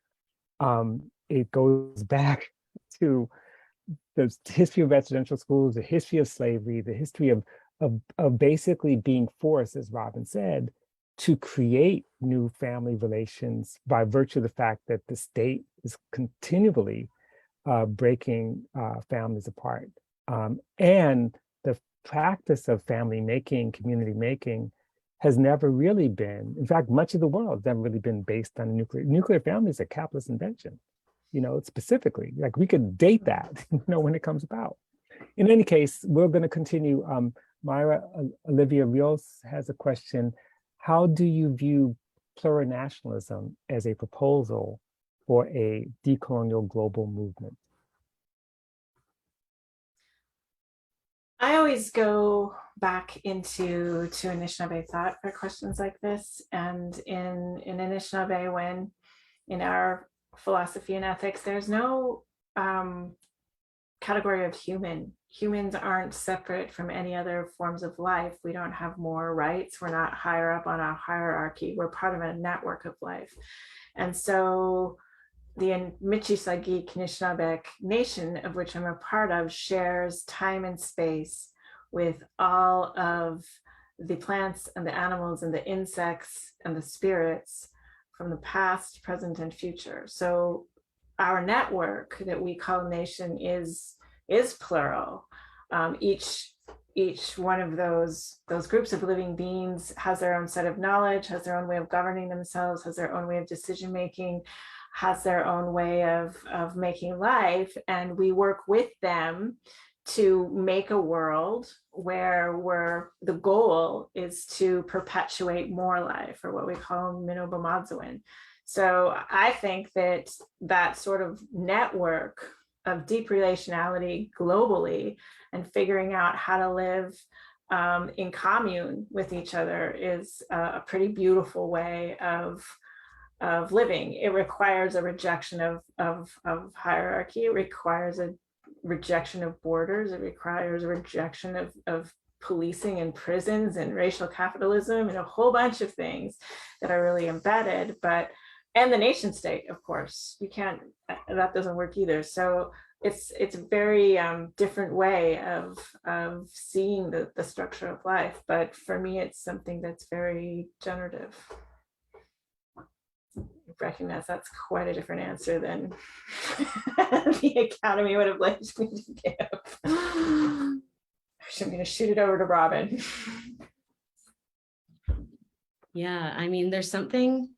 It goes back to the history of residential schools, the history of slavery, the history of basically being forced, as Robyn said, to create new family relations by virtue of the fact that the state is continually breaking families apart. And the practice of family making, community making, has never really been, in fact, much of the world has never really been based on nuclear families, a capitalist invention, specifically, like we could date that, when it comes about. In any case, we're going to continue. Myra Olivia Rios has a question. How do you view plural nationalism as a proposal for a decolonial global movement? I always go back into Anishinaabe thought for questions like this. And in Anishinaabe, when in our philosophy and ethics, there's no category of human. Humans aren't separate from any other forms of life. We don't have more rights. We're not higher up on a hierarchy. We're part of a network of life. And so the Michi-Sagi Anishinaabe nation, of which I'm a part of, shares time and space with all of the plants and the animals and the insects and the spirits from the past, present, and future. So our network that we call nation is plural. Each one of those groups of living beings has their own set of knowledge, has their own way of governing themselves, has their own way of decision making, has their own way of making life, and we work with them to make a world where the goal is to perpetuate more life, or what we call Minobamadzuin. So I think that sort of network of deep relationality globally and figuring out how to live in commune with each other is a pretty beautiful way of living. It requires a rejection of hierarchy. It requires a rejection of borders. It requires a rejection of policing and prisons and racial capitalism and a whole bunch of things that are really embedded, and the nation state, of course, that doesn't work either. So it's a very different way of seeing the structure of life. But for me, it's something that's very generative. I recognize that's quite a different answer than the Academy would have liked me to give. I'm going to shoot it over to Robyn. Yeah, I mean, there's something,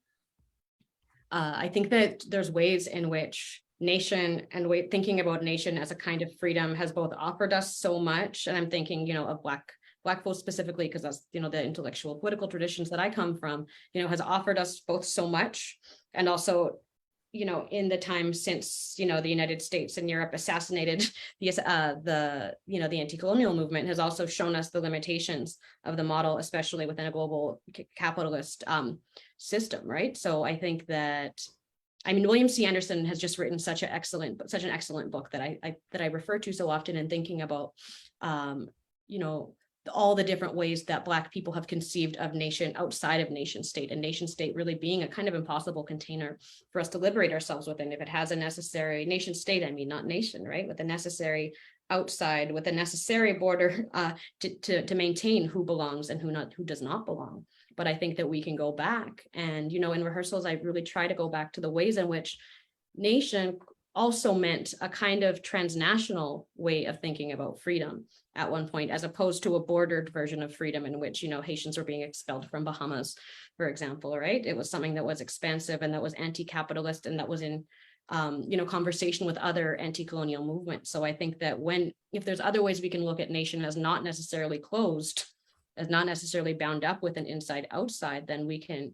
I think that there's ways in which nation and thinking about nation as a kind of freedom has both offered us so much. And I'm thinking, of Black folks specifically, because that's, the intellectual political traditions that I come from, has offered us both so much. And also, in the time since, the United States and Europe assassinated the anti-colonial movement, has also shown us the limitations of the model, especially within a global capitalist system, right? So I think that, William C. Anderson has just written such an excellent book that I refer to so often in thinking about, all the different ways that Black people have conceived of nation outside of nation state, and nation state really being a kind of impossible container for us to liberate ourselves within. If it has a necessary nation state, not nation, right? With a necessary outside, with a necessary border to maintain who belongs and who does not belong. But I think that we can go back and, in rehearsals, I really try to go back to the ways in which nation also meant a kind of transnational way of thinking about freedom at one point, as opposed to a bordered version of freedom in which, Haitians were being expelled from Bahamas, for example, right? It was something that was expansive and that was anti-capitalist and that was in, conversation with other anti-colonial movements. So I think that if there's other ways we can look at nation as not necessarily closed, as not necessarily bound up with an inside outside, then we can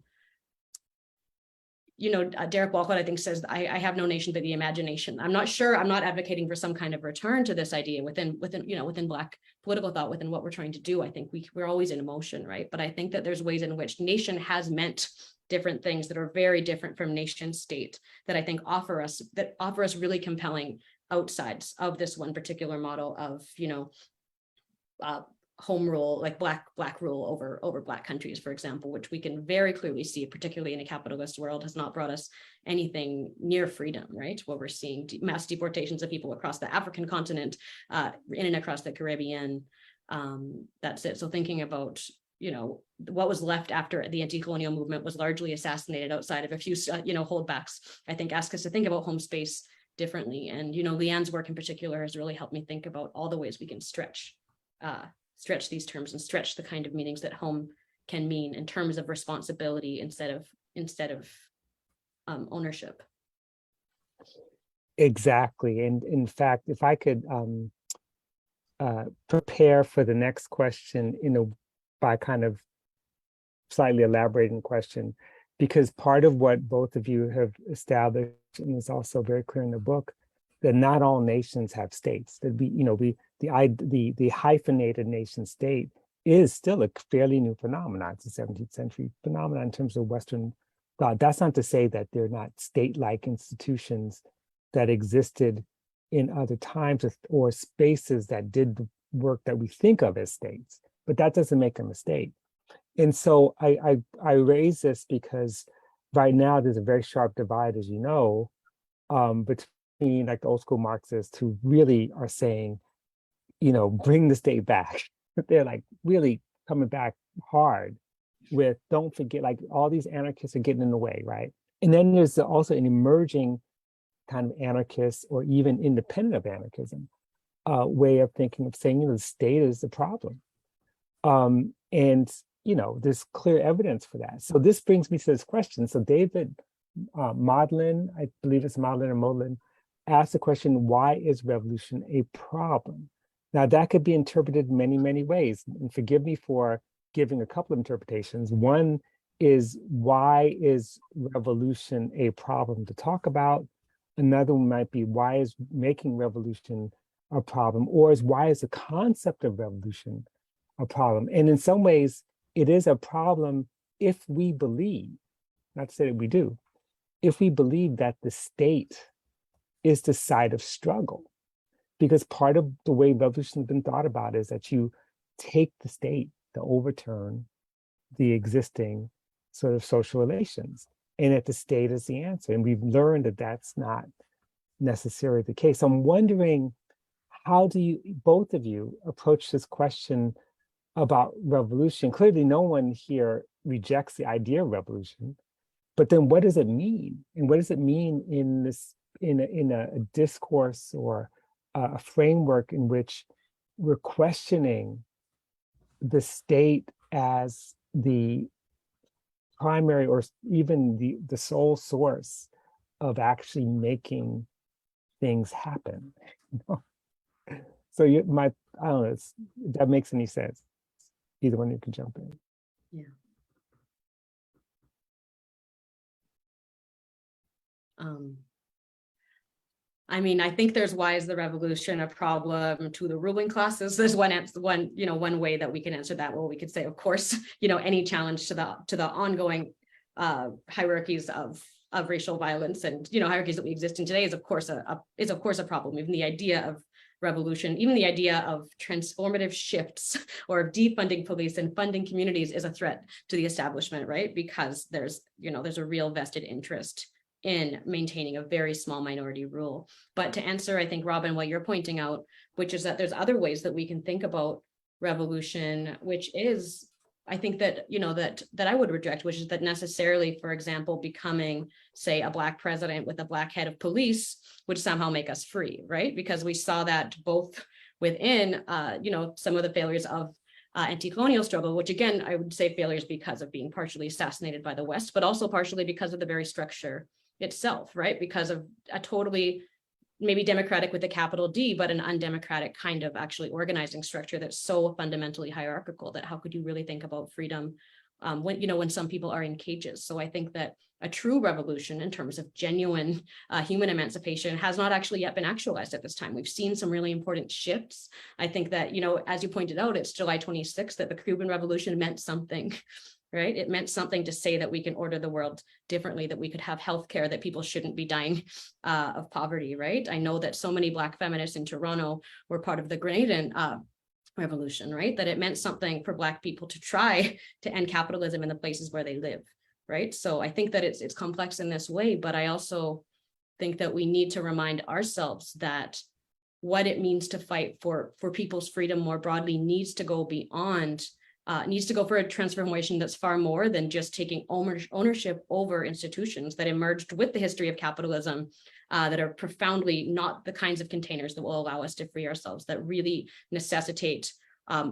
Derek Walcott, I think, says, I have no nation but the imagination. I'm not sure, I'm not advocating for some kind of return to this idea within Black political thought, within what we're trying to do. I think we're always in emotion, right? But I think that there's ways in which nation has meant different things that are very different from nation state, that I think offer us really compelling outsides of this one particular model of, home rule, like black rule over Black countries, for example, which we can very clearly see, particularly in a capitalist world, has not brought us anything near freedom, right? What we're seeing, mass deportations of people across the African continent, in and across the Caribbean. That's it. So thinking about, what was left after the anti-colonial movement was largely assassinated outside of a few, holdbacks, I think ask us to think about home space differently. And, Leanne's work in particular has really helped me think about all the ways we can stretch these terms and stretch the kind of meanings that home can mean in terms of responsibility instead of ownership. Exactly. And in fact, if I could prepare for the next question by kind of slightly elaborating the question, because part of what both of you have established, and is also very clear in the book, that not all nations have states. That the hyphenated nation state is still a fairly new phenomenon. It's a 17th century phenomenon in terms of Western thought. That's not to say that they're not state-like institutions that existed in other times or spaces that did the work that we think of as states, but that doesn't make them a state. And so I raise this because right now there's a very sharp divide, as you know, between like the old school Marxists who really are saying, bring the state back. They're like really coming back hard with, don't forget, like all these anarchists are getting in the way, right? And then there's also an emerging kind of anarchist or even independent of anarchism way of thinking, of saying, the state is the problem. And, there's clear evidence for that. So this brings me to this question. So David Maudlin, I believe it's Maudlin or Maudlin, asked the question, why is revolution a problem? Now that could be interpreted in many, many ways. And forgive me for giving a couple of interpretations. One is, why is revolution a problem to talk about? Another one might be, why is making revolution a problem? Or why is the concept of revolution a problem? And in some ways, it is a problem if we believe, not to say that we do, if we believe that the state is the site of struggle. Because part of the way revolution has been thought about is that you take the state to overturn the existing sort of social relations, and that the state is the answer. And we've learned that that's not necessarily the case. I'm wondering, how do you, both of you, approach this question about revolution? Clearly, no one here rejects the idea of revolution, but then what does it mean? And what does it mean in this, in a discourse or a framework in which we're questioning the state as the primary or even the sole source of actually making things happen? So I don't know if that makes any sense. Either one of you can jump in. Yeah. I think there's, why is the revolution a problem to the ruling classes? There's one way that we can answer that. Well, we could say, of course, any challenge to the ongoing hierarchies of racial violence and hierarchies that we exist in today is of course a problem. Even the idea of revolution, even the idea of transformative shifts or of defunding police and funding communities is a threat to the establishment, right? Because there's a real vested interest in maintaining a very small minority rule. But to answer, I think, Robyn, what you're pointing out, which is that there's other ways that we can think about revolution, which is, I think that, that I would reject, which is that necessarily, for example, becoming, say, a Black president with a Black head of police would somehow make us free, right? Because we saw that both within, some of the failures of anti-colonial struggle, which again, I would say failures because of being partially assassinated by the West, but also partially because of the very structure itself, right? Because of a totally, maybe democratic with a capital D, but an undemocratic kind of actually organizing structure that's so fundamentally hierarchical that how could you really think about freedom when some people are in cages. So I think that a true revolution in terms of genuine human emancipation has not actually yet been actualized at this time. We've seen some really important shifts. I think that, as you pointed out, it's July 26th that the Cuban Revolution meant something, right? It meant something to say that we can order the world differently, that we could have healthcare, that people shouldn't be dying of poverty, right? I know that so many Black feminists in Toronto were part of the Grenadian Revolution, right? That it meant something for Black people to try to end capitalism in the places where they live. Right. So I think that it's complex in this way, but I also think that we need to remind ourselves that what it means to fight for people's freedom more broadly needs to go beyond, needs to go for a transformation that's far more than just taking ownership over institutions that emerged with the history of capitalism, that are profoundly not the kinds of containers that will allow us to free ourselves, that really necessitate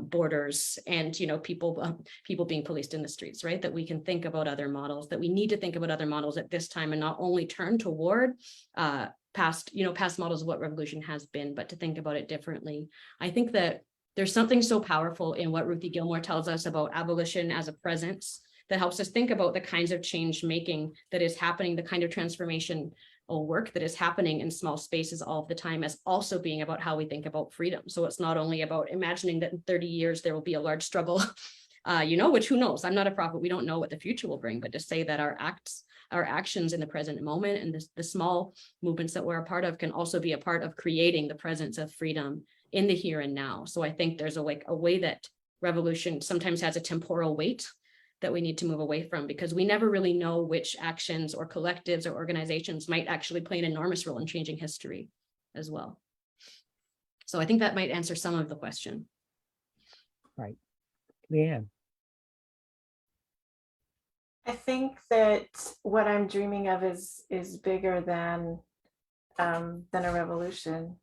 borders and people being policed in the streets, right? That we can think about other models, that we need to think about other models at this time and not only turn toward past models of what revolution has been, but to think about it differently. I think that there's something so powerful in what Ruthie Gilmore tells us about abolition as a presence that helps us think about the kinds of change making that is happening, the kind of transformation work that is happening in small spaces all of the time, as also being about how we think about freedom. So it's not only about imagining that in 30 years there will be a large struggle, which who knows? I'm not a prophet. We don't know what the future will bring, but to say that our actions in the present moment and the small movements that we're a part of can also be a part of creating the presence of freedom in the here and now. So I think there's a way that revolution sometimes has a temporal weight that we need to move away from, because we never really know which actions or collectives or organizations might actually play an enormous role in changing history as well. So I think that might answer some of the question. Right. Leanne. I think that what I'm dreaming of is bigger than a revolution.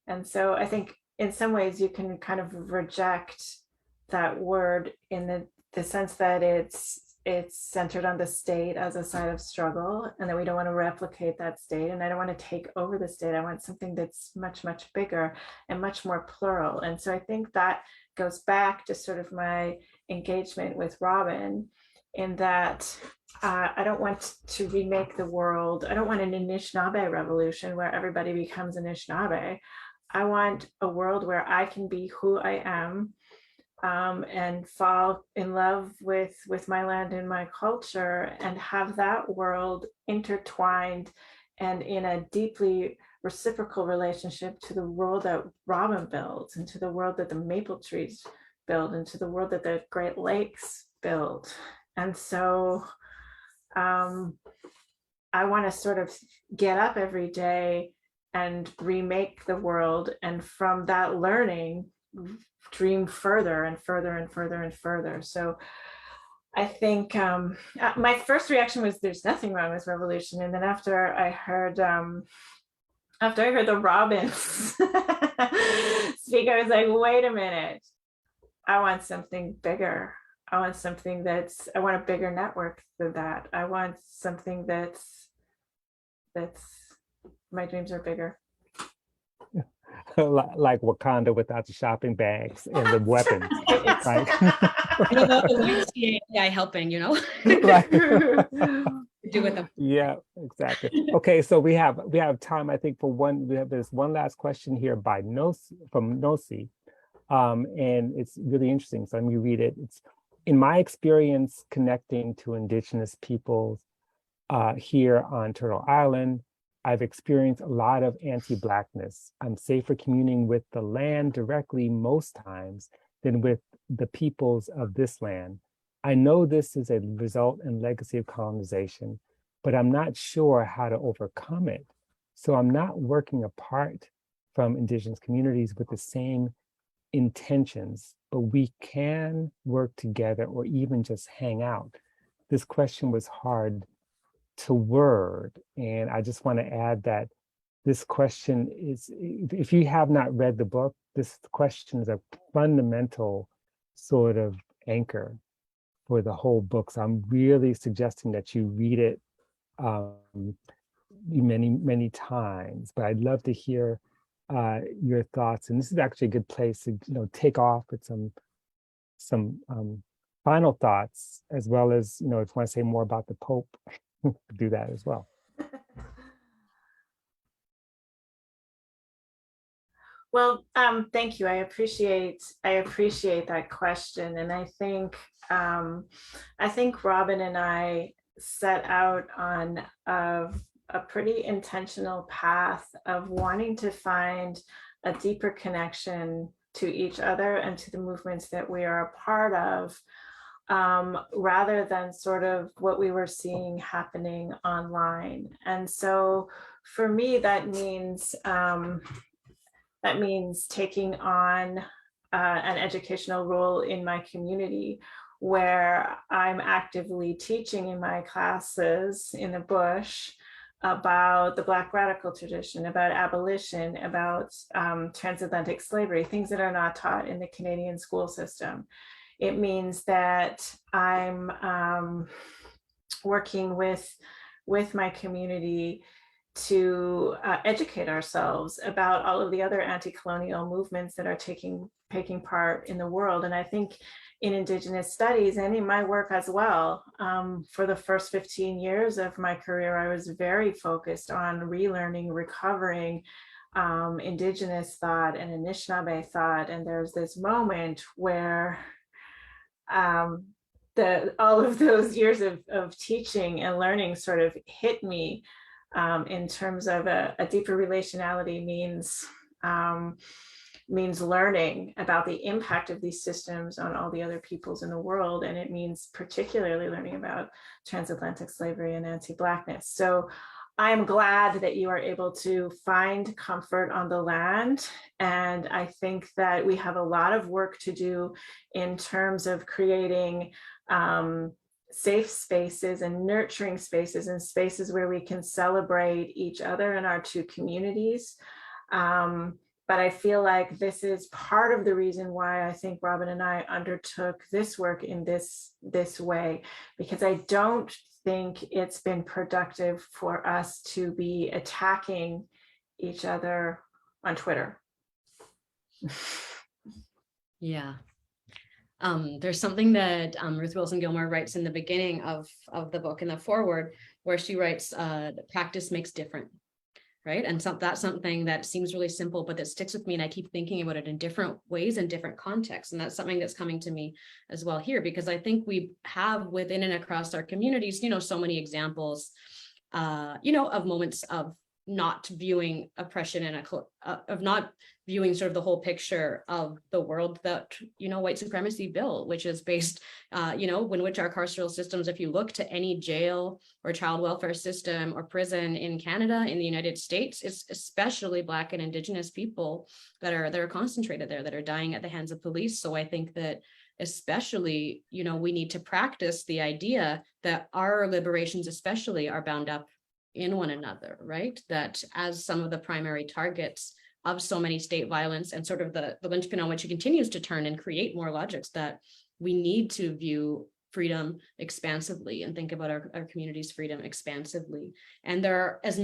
And so I think in some ways you can kind of reject that word in the sense that it's centered on the state as a side of struggle, and that we don't want to replicate that state. And I don't want to take over the state. I want something that's much, much bigger and much more plural. And so I think that goes back to sort of my engagement with Robyn, in that I don't want to remake the world. I don't want an Anishinaabe revolution where everybody becomes Anishinaabe. I want a world where I can be who I am, and fall in love with my land and my culture, and have that world intertwined and in a deeply reciprocal relationship to the world that Robyn builds, and to the world that the maple trees build, and to the world that the Great Lakes build. And so I want to sort of get up every day and remake the world, and from that learning dream further and further and further and further. So I think my first reaction was there's nothing wrong with revolution, and then after I heard the Robyn speak, I was like, wait a minute, I want something bigger. I want something I want a bigger network than that. I want something that's my dreams are bigger. Like Wakanda without the shopping bags and the weapons, right? Yeah, helping, Right. do with them. Yeah, exactly. Okay, so we have time, I think, for there's one last question here by from Nosi, and it's really interesting. So let me read it. It's, in my experience connecting to Indigenous peoples here on Turtle Island, I've experienced a lot of anti-Blackness. I'm safer communing with the land directly most times than with the peoples of this land. I know this is a result and legacy of colonization, but I'm not sure how to overcome it. So I'm not working apart from Indigenous communities with the same intentions, but we can work together or even just hang out. This question was hard to word, and I just want to add that this question is, if you have not read the book, this question is a fundamental sort of anchor for the whole book. So I'm really suggesting that you read it many, many times, but I'd love to hear your thoughts. And this is actually a good place to take off with some final thoughts, as well as, if you want to say more about the Pope, do that as well. Well, thank you. I appreciate that question, and I think Robyn and I set out on a pretty intentional path of wanting to find a deeper connection to each other and to the movements that we are a part of, rather than sort of what we were seeing happening online. And so for me, that means taking on an educational role in my community, where I'm actively teaching in my classes in the bush about the Black radical tradition, about abolition, about transatlantic slavery, things that are not taught in the Canadian school system. It means that I'm working with my community to educate ourselves about all of the other anti-colonial movements that are taking part in the world. And I think in Indigenous studies and in my work as well, for the first 15 years of my career, I was very focused on relearning, recovering Indigenous thought and Anishinaabe thought. And there's this moment where all of those years of teaching and learning sort of hit me, in terms of a deeper relationality means learning about the impact of these systems on all the other peoples in the world. And it means particularly learning about transatlantic slavery and anti-Blackness. So I'm glad that you are able to find comfort on the land. And I think that we have a lot of work to do in terms of creating safe spaces and nurturing spaces, and spaces where we can celebrate each other in our two communities. But I feel like this is part of the reason why I think Robyn and I undertook this work in this way, because I don't think it's been productive for us to be attacking each other on Twitter. Yeah. There's something that Ruth Wilson Gilmore writes in the beginning of the book, in the foreword, where she writes, practice makes different, right? And so that's something that seems really simple, but that sticks with me, and I keep thinking about it in different ways and different contexts. And that's something that's coming to me as well here, because I think we have within and across our communities, so many examples, of moments of not viewing oppression and of not viewing sort of the whole picture of the world that, white supremacy built, which is based, in which our carceral systems, if you look to any jail or child welfare system or prison in Canada, in the United States, it's especially Black and Indigenous people that are concentrated there, that are dying at the hands of police. So I think that especially, we need to practice the idea that our liberations especially are bound up in one another, right? That as some of the primary targets of so many state violence, and sort of the linchpin on which it continues to turn and create more logics, that we need to view freedom expansively and think about our community's freedom expansively. And there are as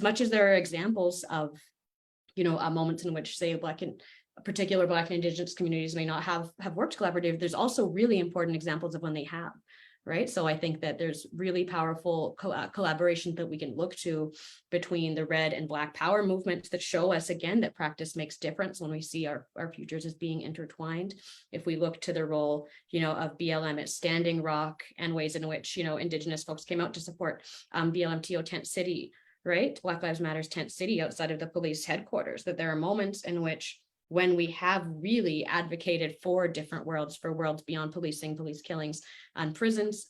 much as there are examples of, moments in which, say, particular Black and Indigenous communities may not have worked collaboratively, there's also really important examples of when they have. Right. So I think that there's really powerful collaboration that we can look to between the Red and Black power movements that show us, again, that practice makes difference when we see our futures as being intertwined. If we look to the role, of BLM at Standing Rock, and ways in which, Indigenous folks came out to support BLMTO Tent City, right? Black Lives Matter's Tent City outside of the police headquarters, that there are moments in which, when we have really advocated for different worlds, for worlds beyond policing, police killings, and prisons,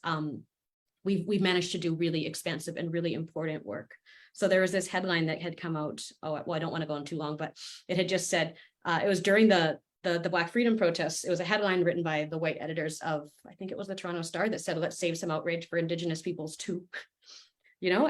we've managed to do really expansive and really important work. So there was this headline that had come out, I don't want to go on too long, but it had just said, it was during the Black freedom protests. It was a headline written by the white editors of, I think it was the Toronto Star, that said, "Let's save some outrage for Indigenous peoples too."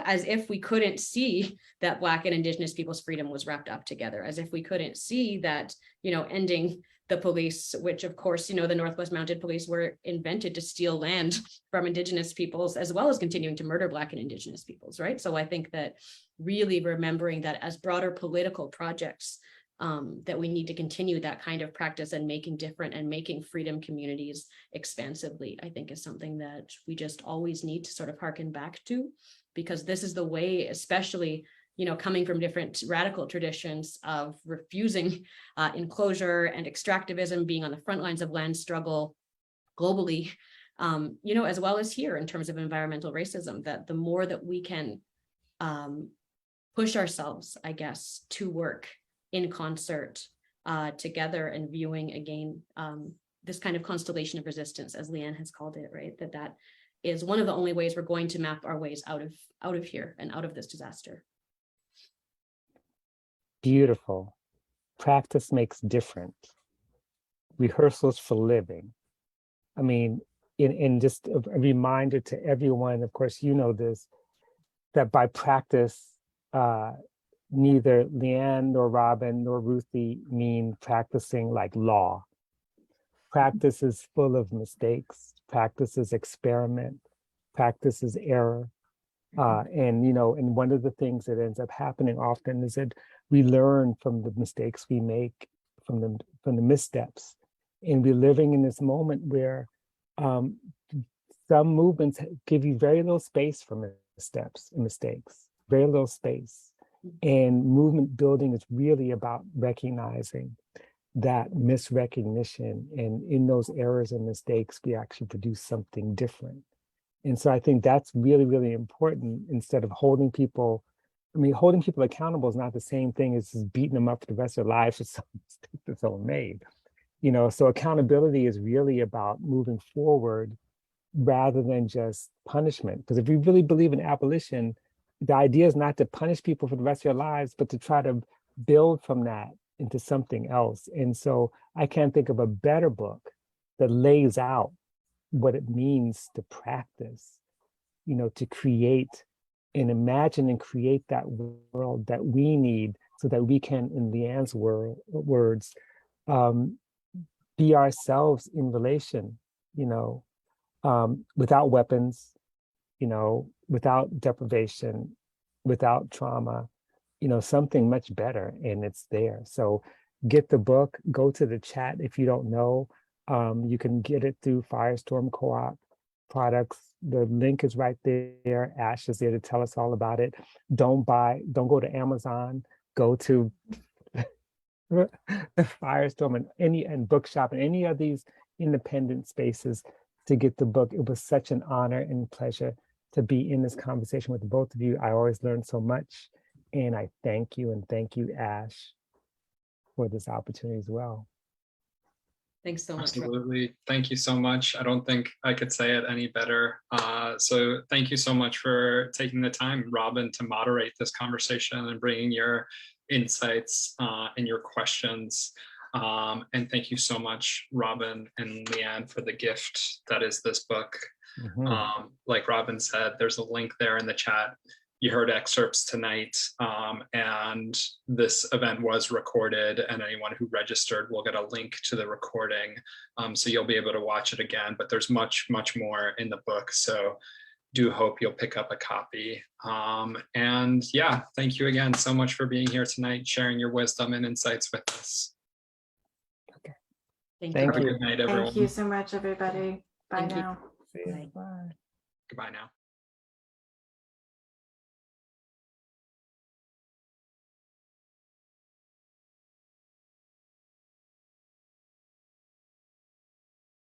As if we couldn't see that Black and Indigenous people's freedom was wrapped up together, as if we couldn't see that, ending the police, which of course, the Northwest Mounted Police were invented to steal land from Indigenous peoples, as well as continuing to murder Black and Indigenous peoples, right? So I think that really remembering that as broader political projects, that we need to continue that kind of practice, and making different and making freedom communities expansively, I think is something that we just always need to sort of harken back to, because this is the way, especially, you know, coming from different radical traditions of refusing enclosure and extractivism, being on the front lines of land struggle globally, you know, as well as here in terms of environmental racism, that the more that we can push ourselves, I guess, to work in concert together and viewing again this kind of constellation of resistance, as Leanne has called it, right? That is one of the only ways we're going to map our ways out of here and out of this disaster. Beautiful. Practice makes different. Rehearsals for living. I mean, in just a reminder to everyone, of course, you know this, that by practice, neither Leanne nor Robyn nor Ruthie mean practicing like law. Practice is full of mistakes. Practice is experiment. Practice is error. And, you know, and one of the things that ends up happening often is that we learn from the mistakes we make, from the missteps. And we're living in this moment where some movements give you very little space for missteps and mistakes, very little space. And movement building is really about recognizing that misrecognition, and in those errors and mistakes, we actually produce something different. And so I think that's really, really important. Instead of holding people, I mean, holding people accountable is not the same thing as just beating them up for the rest of their lives for some mistake that's someone made. You know, so accountability is really about moving forward rather than just punishment. Because if we really believe in abolition, the idea is not to punish people for the rest of their lives, but to try to build from that into something else. And so I can't think of a better book that lays out what it means to practice, you know, to create and imagine and create that world that we need so that we can, in Leanne's words, be ourselves in relation, you know, without weapons, you know, without deprivation, without trauma, you know, something much better, and it's there. So get the book, go to the chat if you don't know. You can get it through Firestorm Co-op products. The link is right there. Ash is there to tell us all about it. Don't go to Amazon, go to Firestorm and Bookshop and any of these independent spaces to get the book. It was such an honor and pleasure to be in this conversation with both of you. I always learn so much, and I thank you, and thank you, Ash, for this opportunity as well. Thanks so much. Absolutely. Thank you so much. I don't think I could say it any better. So thank you so much for taking the time, Robyn, to moderate this conversation and bringing your insights and your questions. And thank you so much, Robyn and Leanne, for the gift that is this book. Mm-hmm. Like Robyn said, there's a link there in the chat. You heard excerpts tonight, and this event was recorded, and anyone who registered will get a link to the recording, so you'll be able to watch it again, but there's much, much more in the book, so do hope you'll pick up a copy. And yeah, thank you again so much for being here tonight, sharing your wisdom and insights with us. Okay. Thank Have you. a good night, everyone. Thank you so much, everybody. Bye now. Bye. Goodbye now.